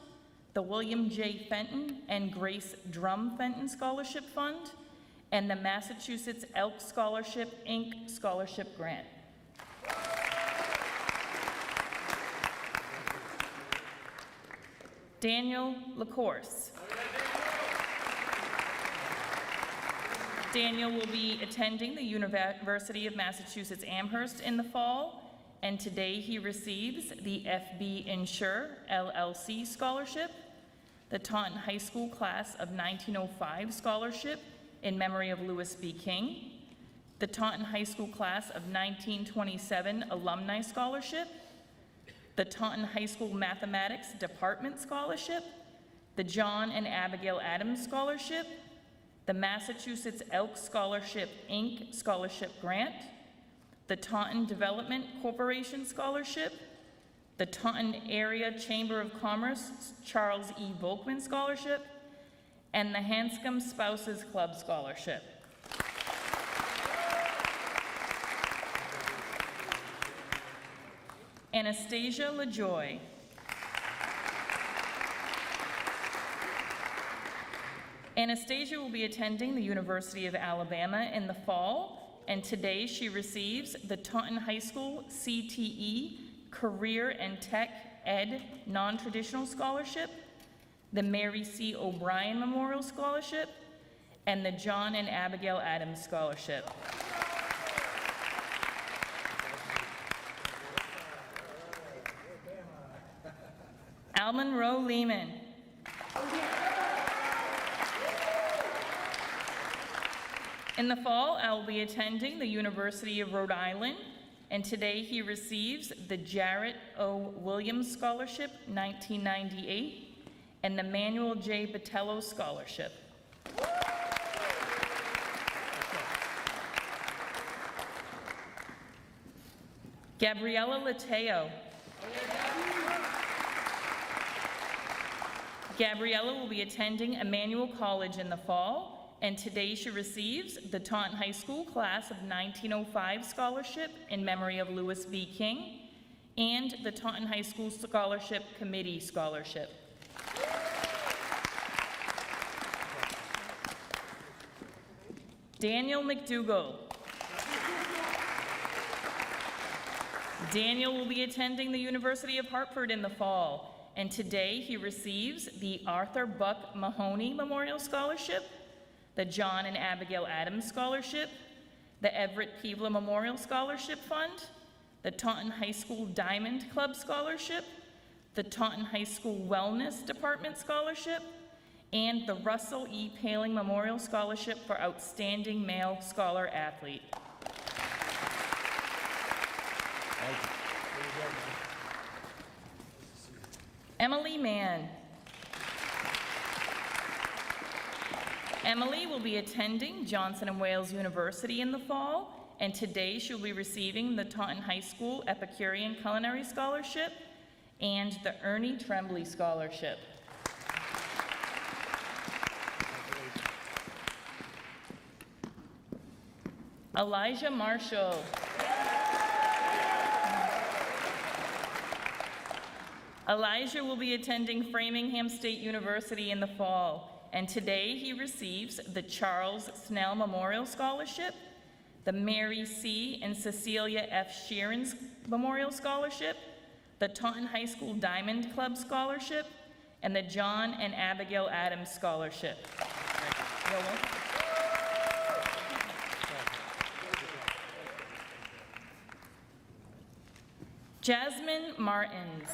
the William J. Fenton and Grace Drum Fenton Scholarship Fund, and the Massachusetts Elk Scholarship, Inc. Scholarship Grant. Daniel LaCourse. Daniel will be attending the University of Massachusetts Amherst in the fall, and today he receives the FB Insure LLC Scholarship, the Taunton High School Class of 1905 Scholarship in memory of Louis B. King, the Taunton High School Class of 1927 Alumni Scholarship, the Taunton High School Mathematics Department Scholarship, the John and Abigail Adams Scholarship, the Massachusetts Elk Scholarship, Inc. Scholarship Grant, the Taunton Development Corporation Scholarship, the Taunton Area Chamber of Commerce Charles E. Volkman Scholarship, and the Hanscom Spouses Club Scholarship. Anastasia LaJoy. Anastasia will be attending the University of Alabama in the fall, and today she receives the Taunton High School CTE Career and Tech Ed Non-Traditional Scholarship, the Mary C. O'Brien Memorial Scholarship, and the John and Abigail Adams Scholarship. Alman Rowe Lehman. In the fall, I will be attending the University of Rhode Island, and today he receives the Jarrett O. Williams Scholarship, 1998, and the Manuel J. Botello Scholarship. Gabriella Lateo. Gabriella will be attending Emmanuel College in the fall, and today she receives the Taunton High School Class of 1905 Scholarship in memory of Louis V. King, and the Taunton High School Scholarship Committee Scholarship. Daniel McDougall. Daniel will be attending the University of Hartford in the fall, and today he receives the Arthur Buck Mahoney Memorial Scholarship, the John and Abigail Adams Scholarship, the Everett Peevler Memorial Scholarship Fund, the Taunton High School Diamond Club Scholarship, the Taunton High School Wellness Department Scholarship, and the Russell E. Paling Memorial Scholarship for Outstanding Male Scholar Athlete. Emily Mann. Emily will be attending Johnson & Wales University in the fall, and today she'll be receiving the Taunton High School Epicurean Culinary Scholarship and the Ernie Tremblay Scholarship. Elijah Marshall. Elijah will be attending Framingham State University in the fall, and today he receives the Charles Snell Memorial Scholarship, the Mary C. and Cecilia F. Sheeran Memorial Scholarship, the Taunton High School Diamond Club Scholarship, and the John and Abigail Adams Scholarship. You're welcome. Jasmine Martins.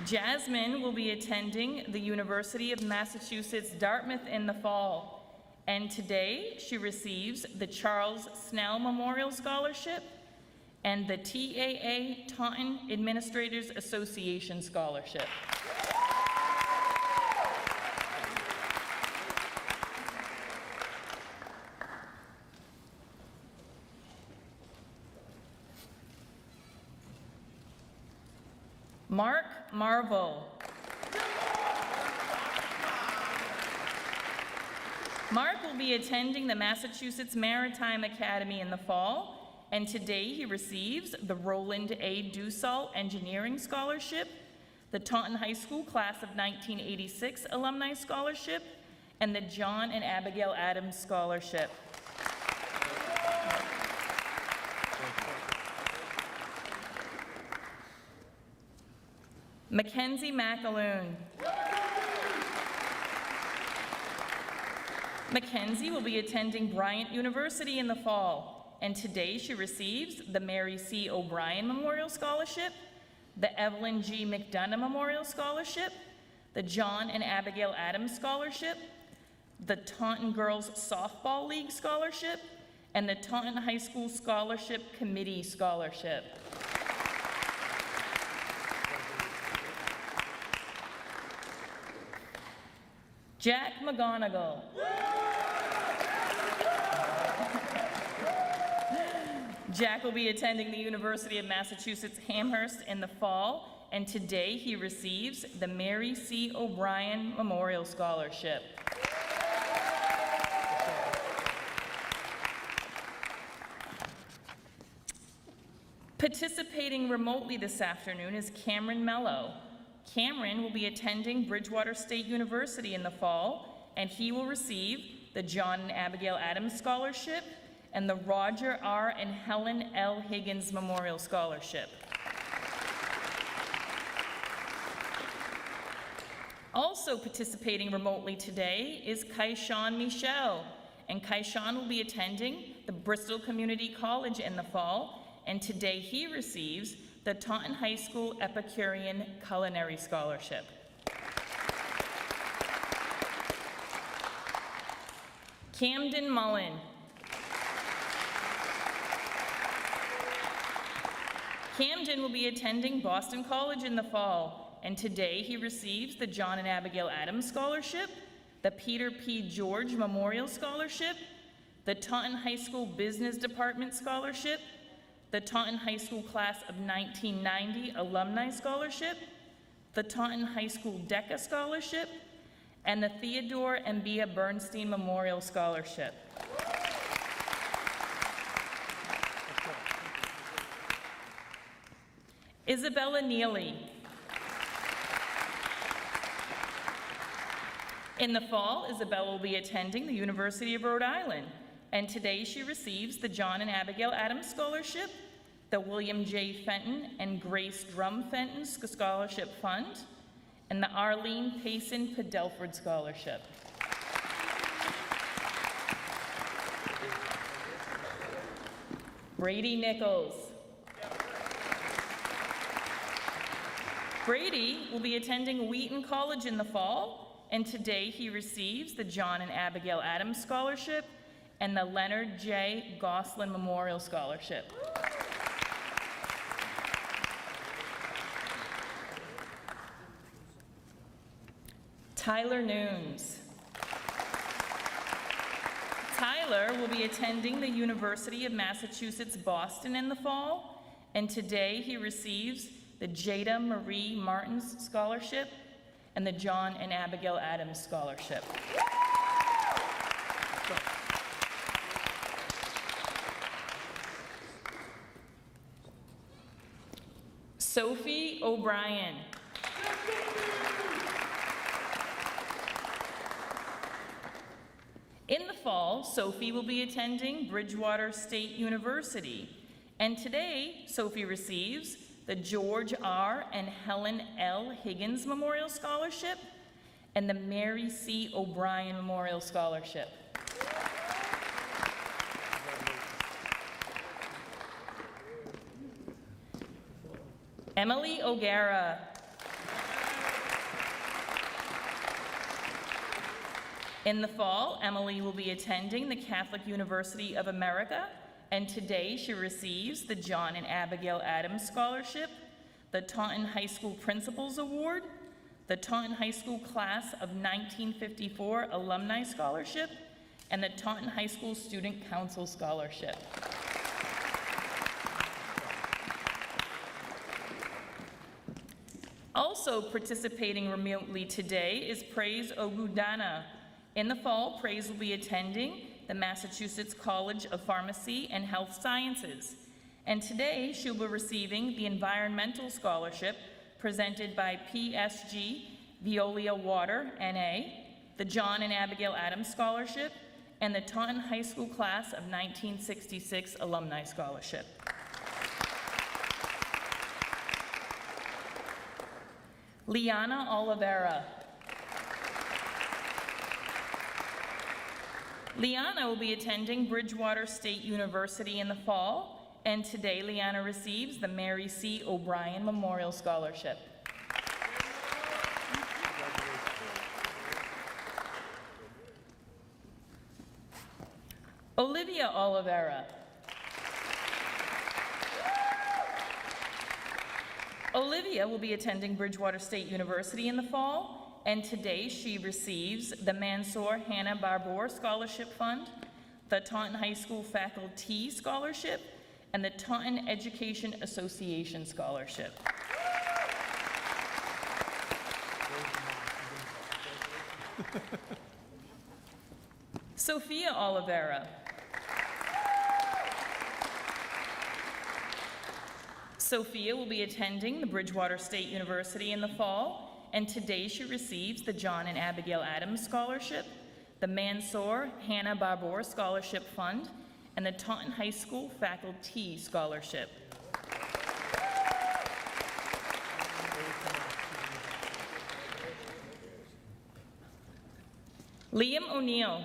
Jasmine will be attending the University of Massachusetts Dartmouth in the fall, and today she receives the Charles Snell Memorial Scholarship and the TAA Taunton Administrators Association Scholarship. Mark Marvel. Mark will be attending the Massachusetts Maritime Academy in the fall, and today he receives the Roland A. Dussault Engineering Scholarship, the Taunton High School Class of 1986 Alumni Scholarship, and the John and Abigail Adams Scholarship. Mackenzie McAloon. Mackenzie will be attending Bryant University in the fall, and today she receives the Mary C. O'Brien Memorial Scholarship, the Evelyn G. McDonough Memorial Scholarship, the John and Abigail Adams Scholarship, the Taunton Girls Softball League Scholarship, and the Taunton High School Scholarship Committee Scholarship. Jack McGonigal. Jack will be attending the University of Massachusetts Amherst in the fall, and today he receives the Mary C. O'Brien Memorial Scholarship. Participating remotely this afternoon is Cameron Mello. Cameron will be attending Bridgewater State University in the fall, and he will receive the John and Abigail Adams Scholarship and the Roger R. and Helen L. Higgins Memorial Scholarship. Also participating remotely today is Kaishan Michel, and Kaishan will be attending the Bristol Community College in the fall, and today he receives the Taunton High School Epicurean Culinary Scholarship. Camden Mullen. Camden will be attending Boston College in the fall, and today he receives the John and Abigail Adams Scholarship, the Peter P. George Memorial Scholarship, the Taunton High School Business Department Scholarship, the Taunton High School Class of 1990 Alumni Scholarship, the Taunton High School DECA Scholarship, and the Theodore and Bea Bernstein Memorial Scholarship. Isabella Neely. In the fall, Isabella will be attending the University of Rhode Island, and today she receives the John and Abigail Adams Scholarship, the William J. Fenton and Grace Drum Fenton Scholarship Fund, and the Arlene Payson Padelford Scholarship. Brady Nichols. Brady will be attending Wheaton College in the fall, and today he receives the John and Abigail Adams Scholarship and the Leonard J. Goslin Memorial Scholarship. Tyler Nunes. Tyler will be attending the University of Massachusetts Boston in the fall, and today he receives the Jada Marie Martins Scholarship and the John and Abigail Adams Scholarship. Sophie O'Brien. In the fall, Sophie will be attending Bridgewater State University, and today Sophie receives the George R. and Helen L. Higgins Memorial Scholarship and the Mary C. O'Brien Memorial Scholarship. Emily O'Gara. In the fall, Emily will be attending the Catholic University of America, and today she receives the John and Abigail Adams Scholarship, the Taunton High School Principals Award, the Taunton High School Class of 1954 Alumni Scholarship, and the Taunton High School Student Council Scholarship. Also participating remotely today is Praise Ogudana. In the fall, Praise will be attending the Massachusetts College of Pharmacy and Health Sciences, and today she'll be receiving the Environmental Scholarship presented by PSG Veolia Water, NA, the John and Abigail Adams Scholarship, and the Taunton High School Class of 1966 Alumni Scholarship. Liana Oliveira. Liana will be attending Bridgewater State University in the fall, and today Liana receives the Mary C. O'Brien Memorial Scholarship. Olivia Oliveira. Olivia will be attending Bridgewater State University in the fall, and today she receives the Mansour Hannah Barbour Scholarship Fund, the Taunton High School Faculty Scholarship, and the Taunton Education Association Scholarship. Sophia Oliveira. Sophia will be attending the Bridgewater State University in the fall, and today she receives the John and Abigail Adams Scholarship, the Mansour Hannah Barbour Scholarship Fund, and the Taunton High School Faculty Scholarship. Liam O'Neill.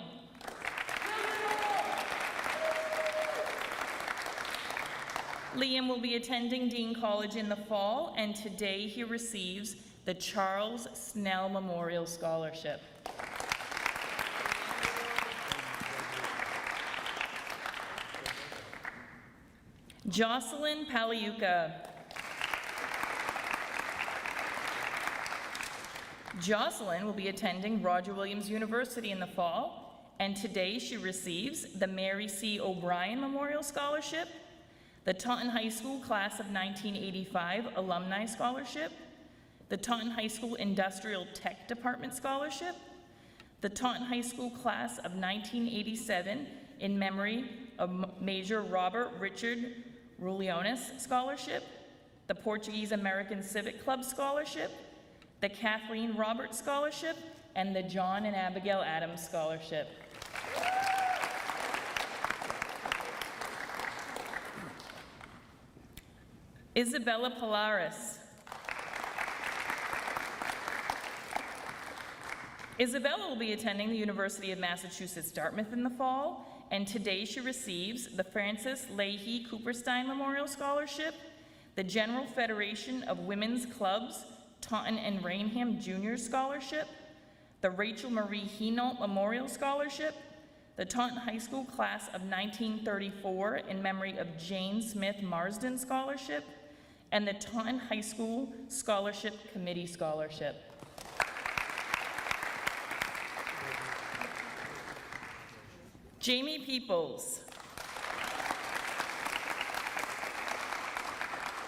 Liam will be attending Dean College in the fall, and today he receives the Charles Snell Memorial Scholarship. Jocelyn Paliuka. Jocelyn will be attending Roger Williams University in the fall, and today she receives the Mary C. O'Brien Memorial Scholarship, the Taunton High School Class of 1985 Alumni Scholarship, the Taunton High School Industrial Tech Department Scholarship, the Taunton High School Class of 1987 in memory of Major Robert Richard Rulionis Scholarship, the Portuguese American Civic Club Scholarship, the Kathleen Roberts Scholarship, and the John and Abigail Adams Scholarship. Isabella Polaris. Isabella will be attending the University of Massachusetts Dartmouth in the fall, and today she receives the Francis Leahy Cooperstein Memorial Scholarship, the General Federation of Women's Clubs Taunton and Rainham Junior Scholarship, the Rachel Marie Hinault Memorial Scholarship, the Taunton High School Class of 1934 in memory of Jane Smith Marsden Scholarship, and the Taunton High School Scholarship Committee Scholarship. Jaimie Peoples.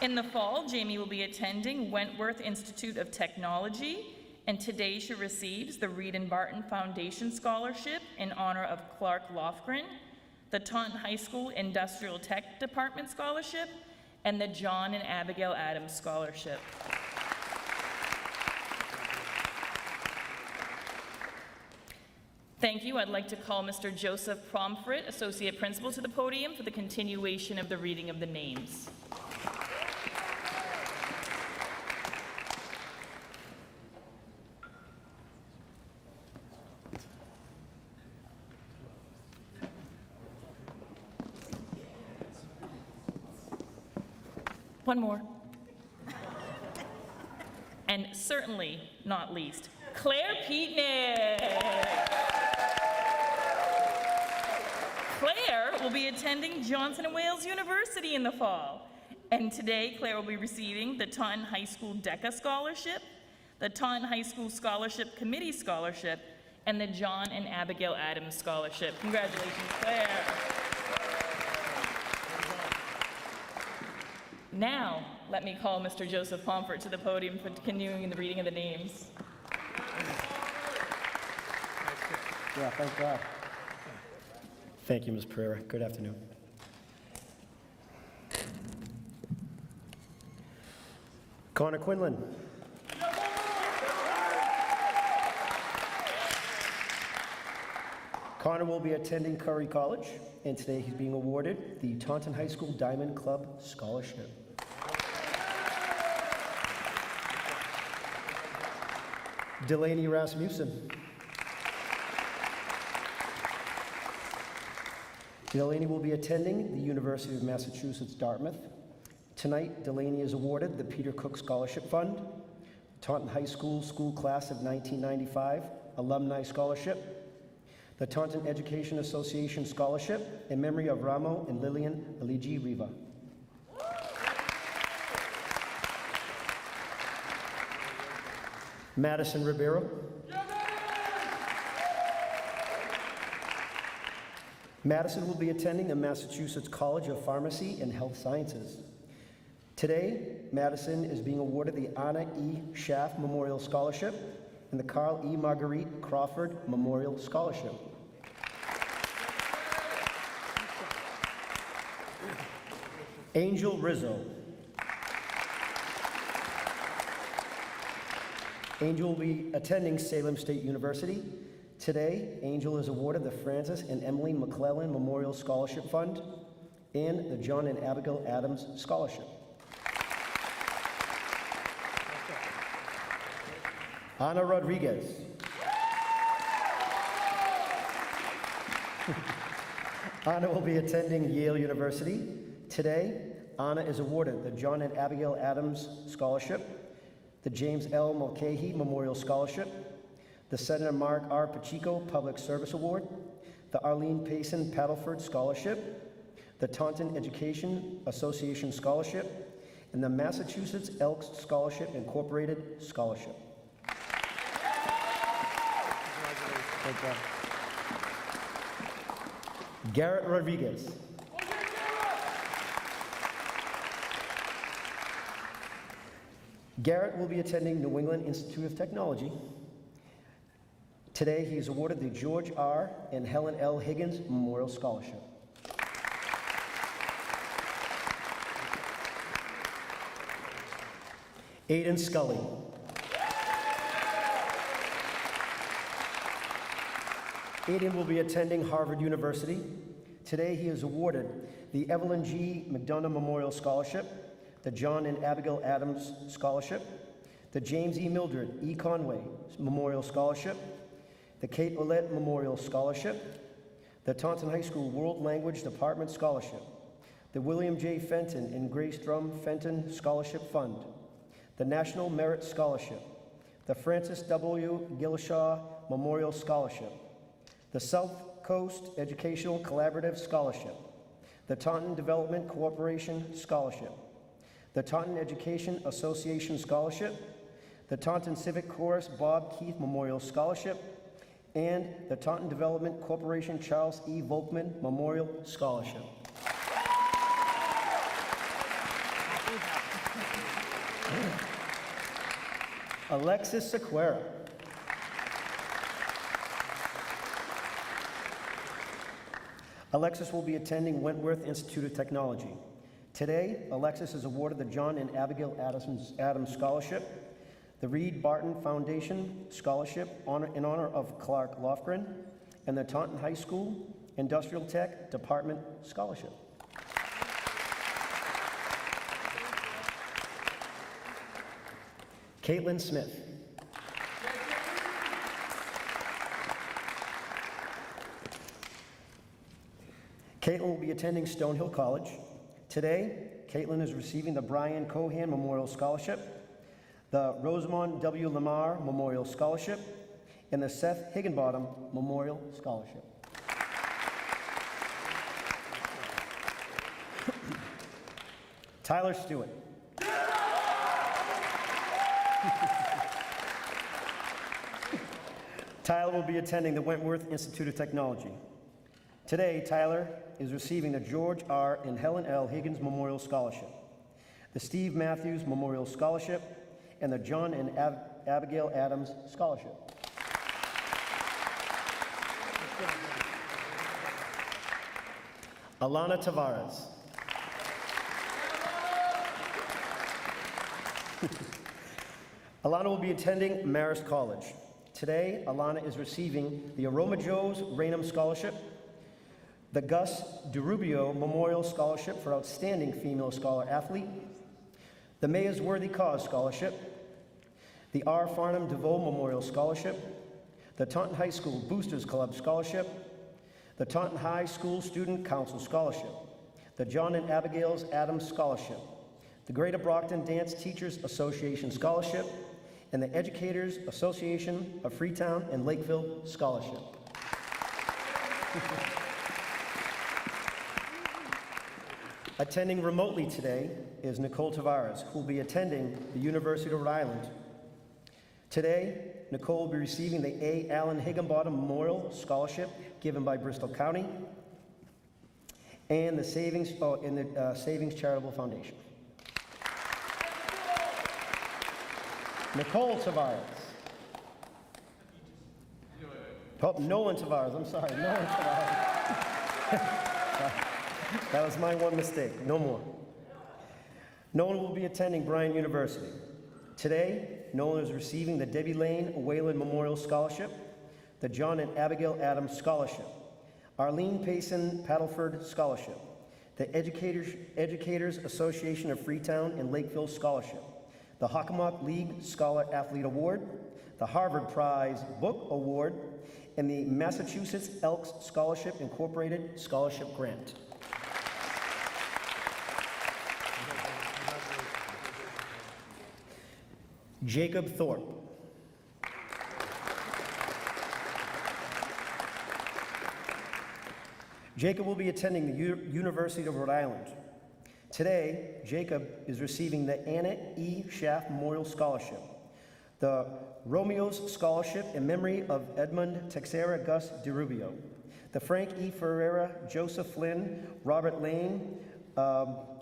In the fall, Jaimie will be attending Wentworth Institute of Technology, and today she receives the Reed and Barton Foundation Scholarship in honor of Clark Lofgren, the Taunton High School Industrial Tech Department Scholarship, and the John and Abigail Adams Scholarship. Thank you. I'd like to call Mr. Joseph Pomfret, Associate Principal, to the podium for the continuation of the reading of the names. One more. And certainly not least, Claire Peatnick. Claire will be attending Johnson & Wales University in the fall. And today, Claire will be receiving the Taunton High School DECA Scholarship, the Taunton High School Scholarship Committee Scholarship, and the John and Abigail Adams Scholarship. Congratulations, Claire. Now, let me call Mr. Joseph Pomfret to the podium for continuing the reading of the names. Yeah, thank God. Thank you, Ms. Pereira. Good afternoon. Connor Quinlan. Connor will be attending Curry College, and today he's being awarded the Taunton High School Diamond Club Scholarship. Delaney Rasmussen. Delaney will be attending the University of Massachusetts Dartmouth. Tonight, Delaney is awarded the Peter Cook Scholarship Fund, Taunton High School School Class of 1995 Alumni Scholarship, the Taunton Education Association Scholarship in memory of Ramo and Lillian Aligi Riva. Madison Ribeiro. Madison will be attending the Massachusetts College of Pharmacy and Health Sciences. Today, Madison is being awarded the Anna E. Schaff Memorial Scholarship and the Carl E. Marguerite Crawford Memorial Scholarship. Angel Rizzo. Angel will be attending Salem State University. Today, Angel is awarded the Francis and Emily McClellan Memorial Scholarship Fund and the John and Abigail Adams Scholarship. Ana Rodriguez. Ana will be attending Yale University. Today, Ana is awarded the John and Abigail Adams Scholarship, the James L. Mulcahy Memorial Scholarship, the Senator Mark R. Pacheco Public Service Award, the Arlene Payson Paddleford Scholarship, the Taunton Education Association Scholarship, and the Massachusetts Elks Scholarship Incorporated Scholarship. Thank you. Garrett Rodriguez. Garrett will be attending New England Institute of Technology. Today, he is awarded the George R. and Helen L. Higgins Memorial Scholarship. Aidan Scully. Aidan will be attending Harvard University. Today, he is awarded the Evelyn G. McDonough Memorial Scholarship, the John and Abigail Adams Scholarship, the James E. Mildred E. Conway Memorial Scholarship, the Kate Ouellette Memorial Scholarship, the Taunton High School World Language Department Scholarship, the William J. Fenton and Grace Drum Fenton Scholarship Fund, the National Merit Scholarship, the Francis W. Gillishaw Memorial Scholarship, the South Coast Educational Collaborative Scholarship, the Taunton Development Corporation Scholarship, the Taunton Education Association Scholarship, the Taunton Civic Chorus Bob Keith Memorial Scholarship, and the Taunton Development Corporation Charles E. Volkman Memorial Scholarship. Alexis Sequeira. Alexis will be attending Wentworth Institute of Technology. Today, Alexis is awarded the John and Abigail Adams Scholarship, the Reed Barton Foundation Scholarship in honor of Clark Lofgren, and the Taunton High School Industrial Tech Department Scholarship. Caitlin Smith. Caitlin will be attending Stonehill College. Today, Caitlin is receiving the Brian Cohan Memorial Scholarship, the Rosamond W. Lamar Memorial Scholarship, and the Seth Higginbottom Memorial Scholarship. Tyler Stewart. Tyler will be attending the Wentworth Institute of Technology. Today, Tyler is receiving the George R. and Helen L. Higgins Memorial Scholarship, the Steve Matthews Memorial Scholarship, and the John and Abigail Adams Scholarship. Alana Tavares. Alana will be attending Marist College. Today, Alana is receiving the Aroma Joe's Raynham Scholarship, the Gus DeRubio Memorial Scholarship for Outstanding Female Scholar Athlete, the Mayor's Worthy Cause Scholarship, the R. Farnham DeVoe Memorial Scholarship, the Taunton High School Boosters Club Scholarship, the Taunton High School Student Council Scholarship, the John and Abigail Adams Scholarship, the Greater Brockton Dance Teachers Association Scholarship, and the Educators Association of Freetown and Lakeville Scholarship. Attending remotely today is Nicole Tavares, who will be attending the University of Rhode Island. Today, Nicole will be receiving the A. Allen Higginbottom Memorial Scholarship given by Bristol County and the Savings Charitable Foundation. Nicole Tavares. Oh, Nolan Tavares, I'm sorry, Nolan Tavares. That was my one mistake, no more. Nolan will be attending Bryan University. Today, Nolan is receiving the Debbie Lane Whalen Memorial Scholarship, the John and Abigail Adams Scholarship, Arlene Payson Paddleford Scholarship, the Educators Association of Freetown and Lakeville Scholarship, the Hockomock League Scholar Athlete Award, the Harvard Prize Book Award, and the Massachusetts Elks Scholarship Incorporated Scholarship Grant. Jacob Thorpe. Jacob will be attending the University of Rhode Island. Today, Jacob is receiving the Anna E. Schaff Memorial Scholarship, the Romeo's Scholarship in memory of Edmund Texera Gus DeRubio, the Frank E. Pereira, Joseph Flynn, Robert Lane,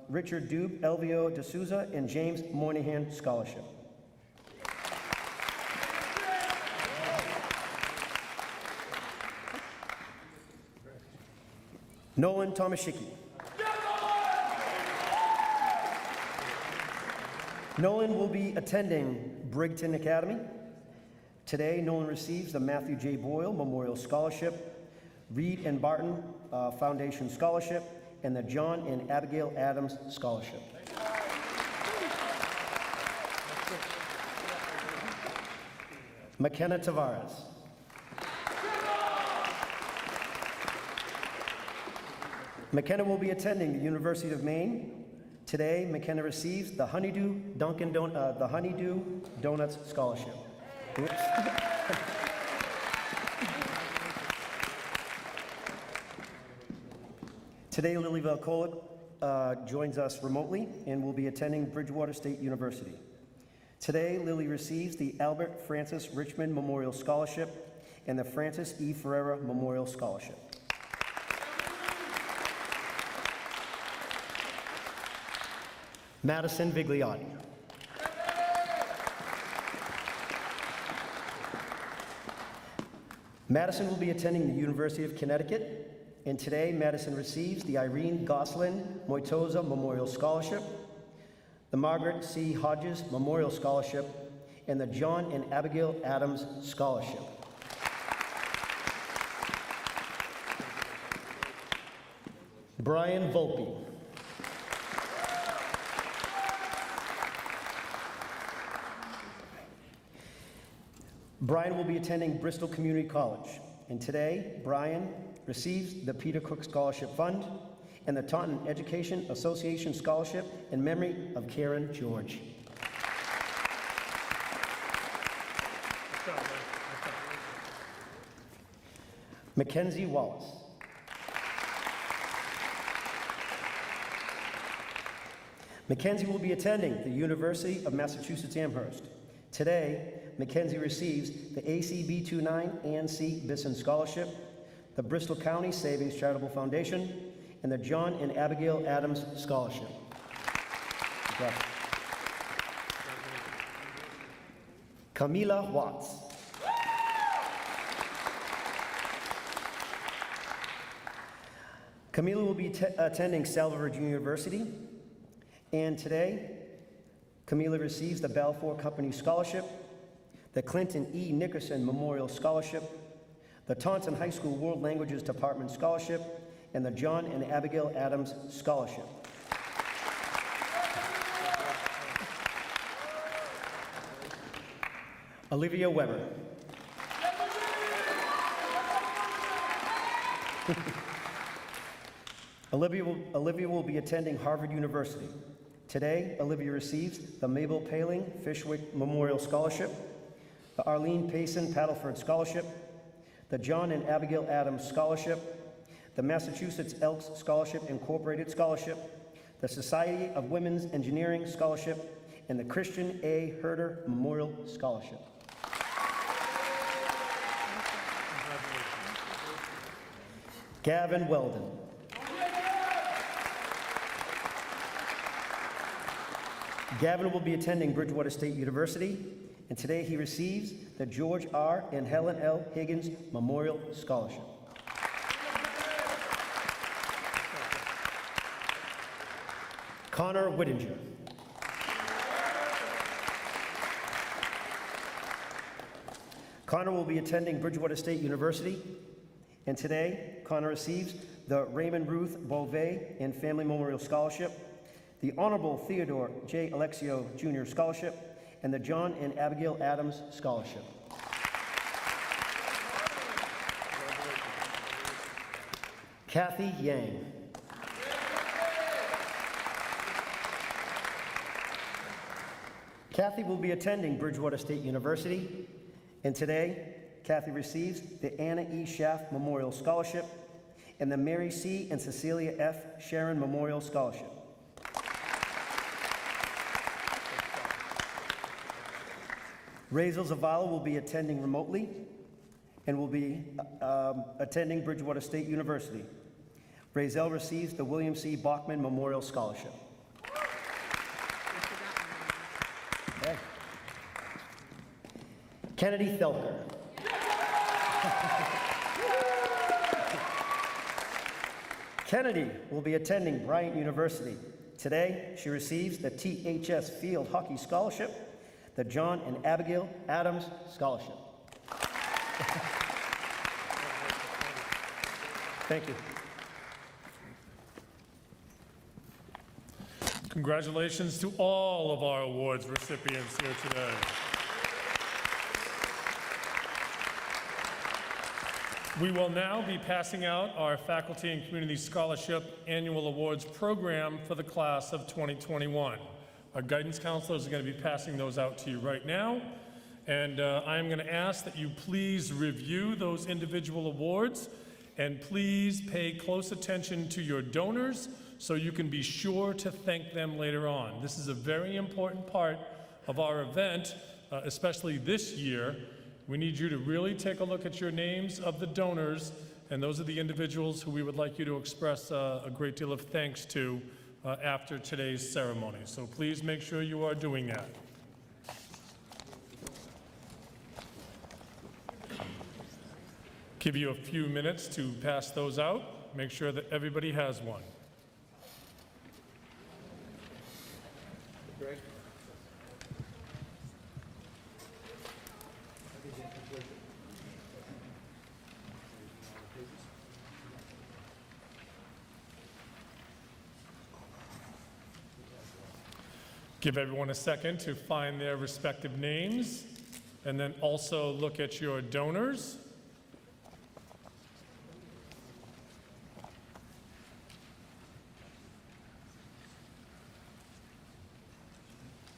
Richard Dube, Elvio D'Souza, and James Moynihan Scholarship. Nolan Tomaszicki. Nolan will be attending Brigton Academy. Today, Nolan receives the Matthew J. Boyle Memorial Scholarship, Reed and Barton Foundation Scholarship, and the John and Abigail Adams Scholarship. McKenna Tavares. McKenna will be attending the University of Maine. Today, McKenna receives the Honeydew Donuts Scholarship. Oops. Today, Lily Valcola joins us remotely and will be attending Bridgewater State University. Today, Lily receives the Albert Francis Richmond Memorial Scholarship and the Francis E. Ferreira Memorial Scholarship. Madison Vigliotti. Madison will be attending the University of Connecticut, and today Madison receives the Irene Goslin Moitoza Memorial Scholarship, the Margaret C. Hodges Memorial Scholarship, and the John and Abigail Adams Scholarship. Brian Volpe. Brian will be attending Bristol Community College, and today, Brian receives the Peter Cook Scholarship Fund and the Taunton Education Association Scholarship in memory of Karen George. Mackenzie Wallace. Mackenzie will be attending the University of Massachusetts Amherst. Today, Mackenzie receives the ACB 29 Ann C. Bisson Scholarship, the Bristol County Savings Charitable Foundation, and the John and Abigail Adams Scholarship. Camila Watts. Camila will be attending Salva Virginia University, and today, Camila receives the Balfour Company Scholarship, the Clinton E. Nickerson Memorial Scholarship, the Taunton High School World Languages Department Scholarship, and the John and Abigail Adams Scholarship. Olivia Weber. Olivia will be attending Harvard University. Today, Olivia receives the Mabel Paling Fishwick Memorial Scholarship, the Arlene Payson Paddleford Scholarship, the John and Abigail Adams Scholarship, the Massachusetts Elks Scholarship Incorporated Scholarship, the Society of Women's Engineering Scholarship, and the Christian A. Herder Memorial Scholarship. Gavin Weldon. Gavin will be attending Bridgewater State University, and today he receives the George R. and Helen L. Higgins Memorial Scholarship. Connor Whittinger. Connor will be attending Bridgewater State University, and today Connor receives the Raymond Ruth Beauvais and Family Memorial Scholarship, the Honorable Theodore J. Alexio Jr. Scholarship, and the John and Abigail Adams Scholarship. Kathy Yang. Kathy will be attending Bridgewater State University, and today Kathy receives the Anna E. Schaff Memorial Scholarship and the Mary C. and Cecilia F. Sharon Memorial Scholarship. Razel Zavala will be attending remotely and will be attending Bridgewater State University. Razel receives the William C. Bachman Memorial Scholarship. Okay. Kennedy Thelker. Kennedy will be attending Bryant University. Today, she receives the THS Field Hockey Scholarship, the John and Abigail Adams Scholarship. Thank you. Congratulations to all of our awards recipients here today. We will now be passing out our Faculty and Community Scholarship Annual Awards Program for the class of 2021. Our guidance counselors are going to be passing those out to you right now. And I am going to ask that you please review those individual awards and please pay close attention to your donors so you can be sure to thank them later on. This is a very important part of our event, especially this year. We need you to really take a look at your names of the donors, and those are the individuals who we would like you to express a great deal of thanks to after today's ceremony. So please make sure you are doing that. Give you a few minutes to pass those out. Make sure that everybody has one. Give everyone a second to find their respective names, and then also look at your donors.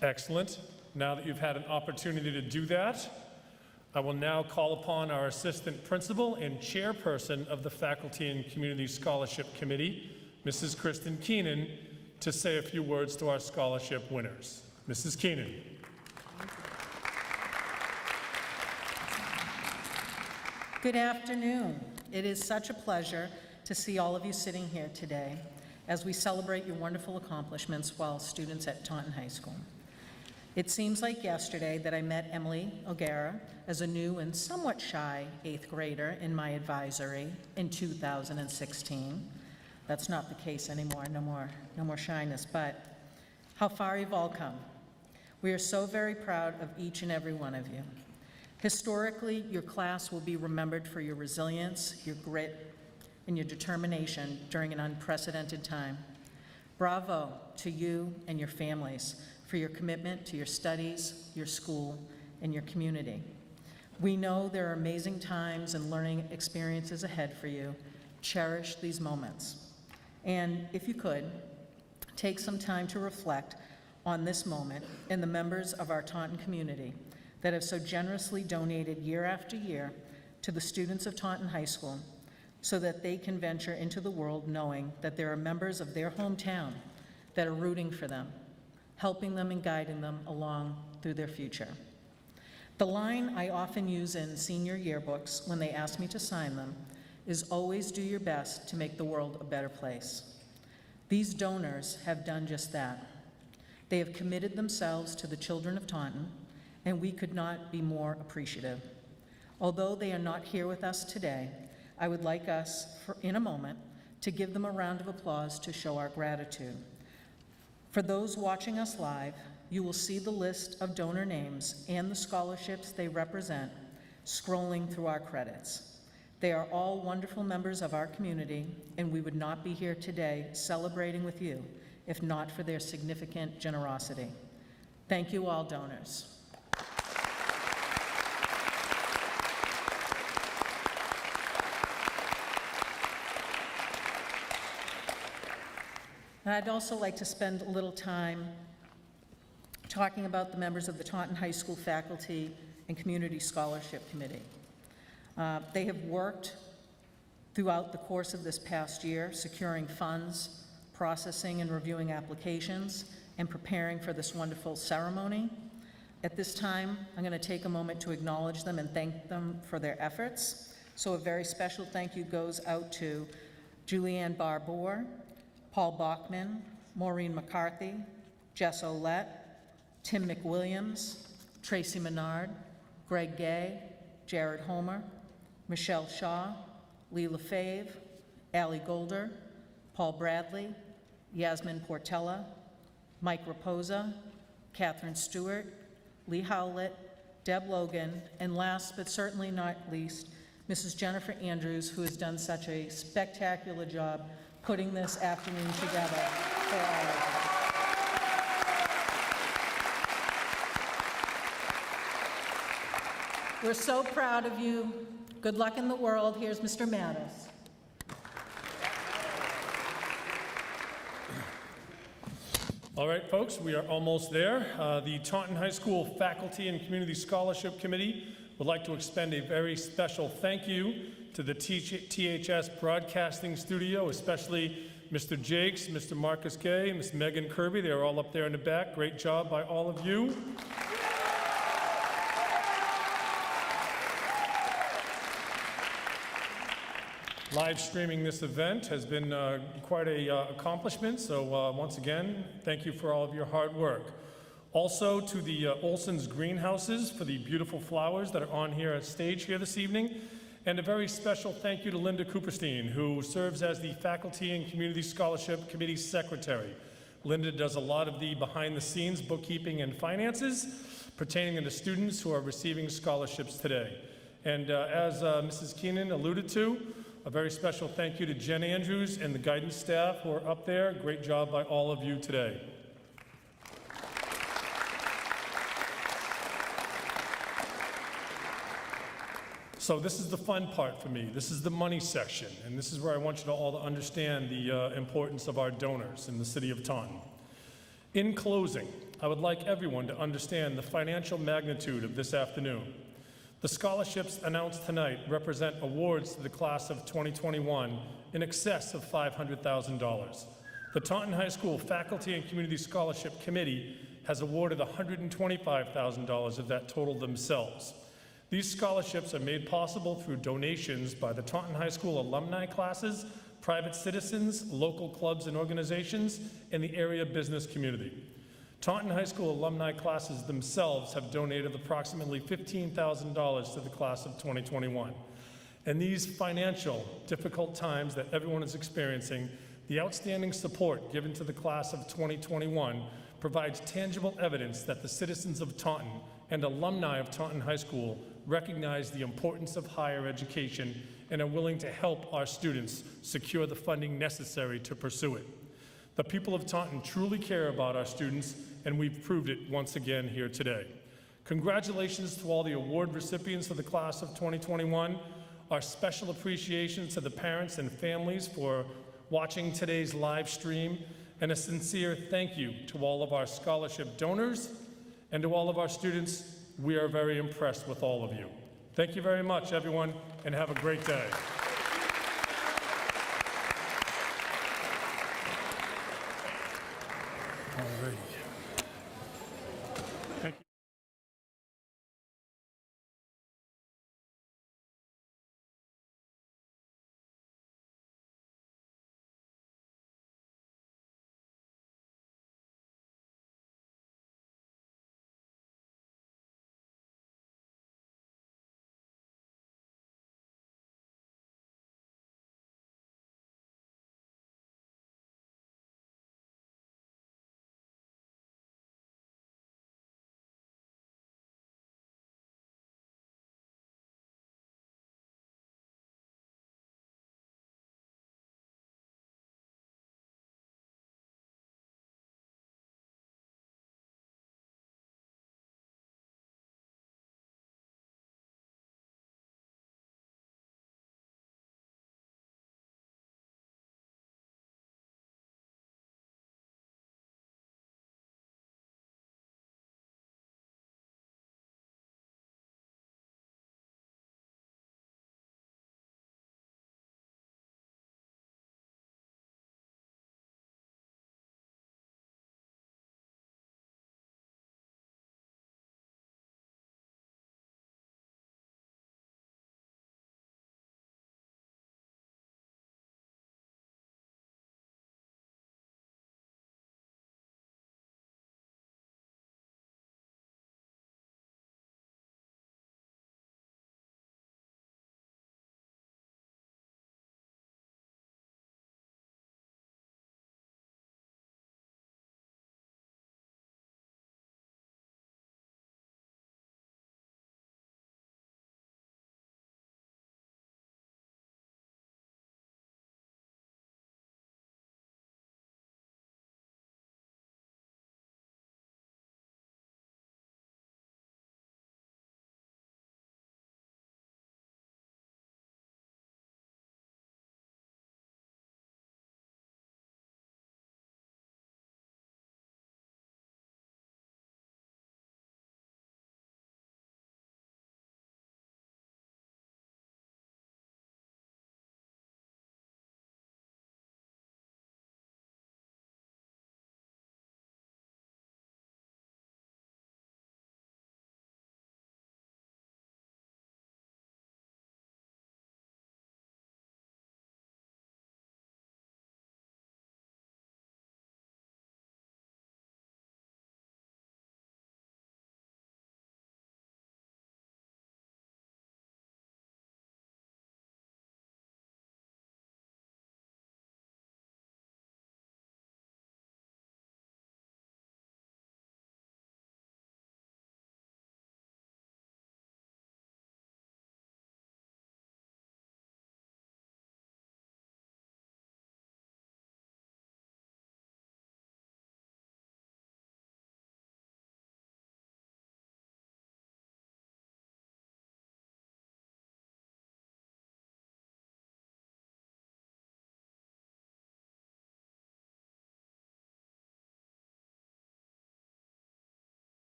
Excellent. Now that you've had an opportunity to do that, I will now call upon our Assistant Principal and Chairperson of the Faculty and Community Scholarship Committee, Mrs. Kristen Keenan, to say a few words to our scholarship winners. Mrs. Keenan. Good afternoon. It is such a pleasure to see all of you sitting here today as we celebrate your wonderful accomplishments while students at Taunton High School. It seems like yesterday that I met Emily O'Gara as a new and somewhat shy 8th grader in my advisory in 2016. That's not the case anymore, no more shyness, but how far you've all come. We are so very proud of each and every one of you. Historically, your class will be remembered for your resilience, your grit, and your determination during an unprecedented time. Bravo to you and your families for your commitment to your studies, your school, and your community. We know there are amazing times and learning experiences ahead for you. Cherish these moments. And if you could, take some time to reflect on this moment and the members of our Taunton community that have so generously donated year after year to the students of Taunton High School so that they can venture into the world knowing that there are members of their hometown that are rooting for them, helping them and guiding them along through their future. The line I often use in senior yearbooks when they ask me to sign them is always do your best to make the world a better place. These donors have done just that. They have committed themselves to the children of Taunton, and we could not be more appreciative. Although they are not here with us today, I would like us, in a moment, to give them a round of applause to show our gratitude. For those watching us live, you will see the list of donor names and the scholarships they represent scrolling through our credits. They are all wonderful members of our community, and we would not be here today celebrating with you if not for their significant generosity. Thank you all, donors. And I'd also like to spend a little time talking about the members of the Taunton High School Faculty and Community Scholarship Committee. They have worked throughout the course of this past year, securing funds, processing and reviewing applications, and preparing for this wonderful ceremony. At this time, I'm going to take a moment to acknowledge them and thank them for their efforts. So a very special thank you goes out to Julianne Barbour, Paul Bachman, Maureen McCarthy, Jess Olette, Tim McWilliams, Tracy Menard, Greg Gay, Jared Homer, Michelle Shaw, Lee Lefaivre, Allie Golder, Paul Bradley, Yasmin Portella, Mike Raposa, Catherine Stewart, Lee Howlett, Deb Logan, and last but certainly not least, Mrs. Jennifer Andrews, who has done such a spectacular job putting this afternoon together for all of us. We're so proud of you. Good luck in the world. Here's Mr. Mattis. All right, folks, we are almost there. The Taunton High School Faculty and Community Scholarship Committee would like to extend a very special thank you to the THS Broadcasting Studio, especially Mr. Jakes, Mr. Marcus Gay, Ms. Megan Kirby. They are all up there in the back. Great job by all of you. Live streaming this event has been quite an accomplishment, so once again, thank you for all of your hard work. Also to the Olson's Greenhouses for the beautiful flowers that are on here at stage here this evening, and a very special thank you to Linda Cooperstein, who serves as the Faculty and Community Scholarship Committee Secretary. Linda does a lot of the behind-the-scenes bookkeeping and finances pertaining to the students who are receiving scholarships today. And as Mrs. Keenan alluded to, a very special thank you to Jen Andrews and the guidance staff who are up there. Great job by all of you today. So this is the fun part for me. This is the money section, and this is where I want you to all to understand the importance of our donors in the city of Taunton. In closing, I would like everyone to understand the financial magnitude of this afternoon. The scholarships announced tonight represent awards to the class of 2021 in excess of $500,000. The Taunton High School Faculty and Community Scholarship Committee has awarded $125,000 of that total themselves. These scholarships are made possible through donations by the Taunton High School alumni classes, private citizens, local clubs and organizations, and the area business community. Taunton High School alumni classes themselves have donated approximately $15,000 to the class of 2021. In these financial difficult times that everyone is experiencing, the outstanding support given to the class of 2021 provides tangible evidence that the citizens of Taunton and alumni of Taunton High School recognize the importance of higher education and are willing to help our students secure the funding necessary to pursue it. The people of Taunton truly care about our students, and we've proved it once again here today. Congratulations to all the award recipients of the class of 2021. Our special appreciation to the parents and families for watching today's live stream, and a sincere thank you to all of our scholarship donors and to all of our students. We are very impressed with all of you. Thank you very much, everyone, and have a great day. All righty.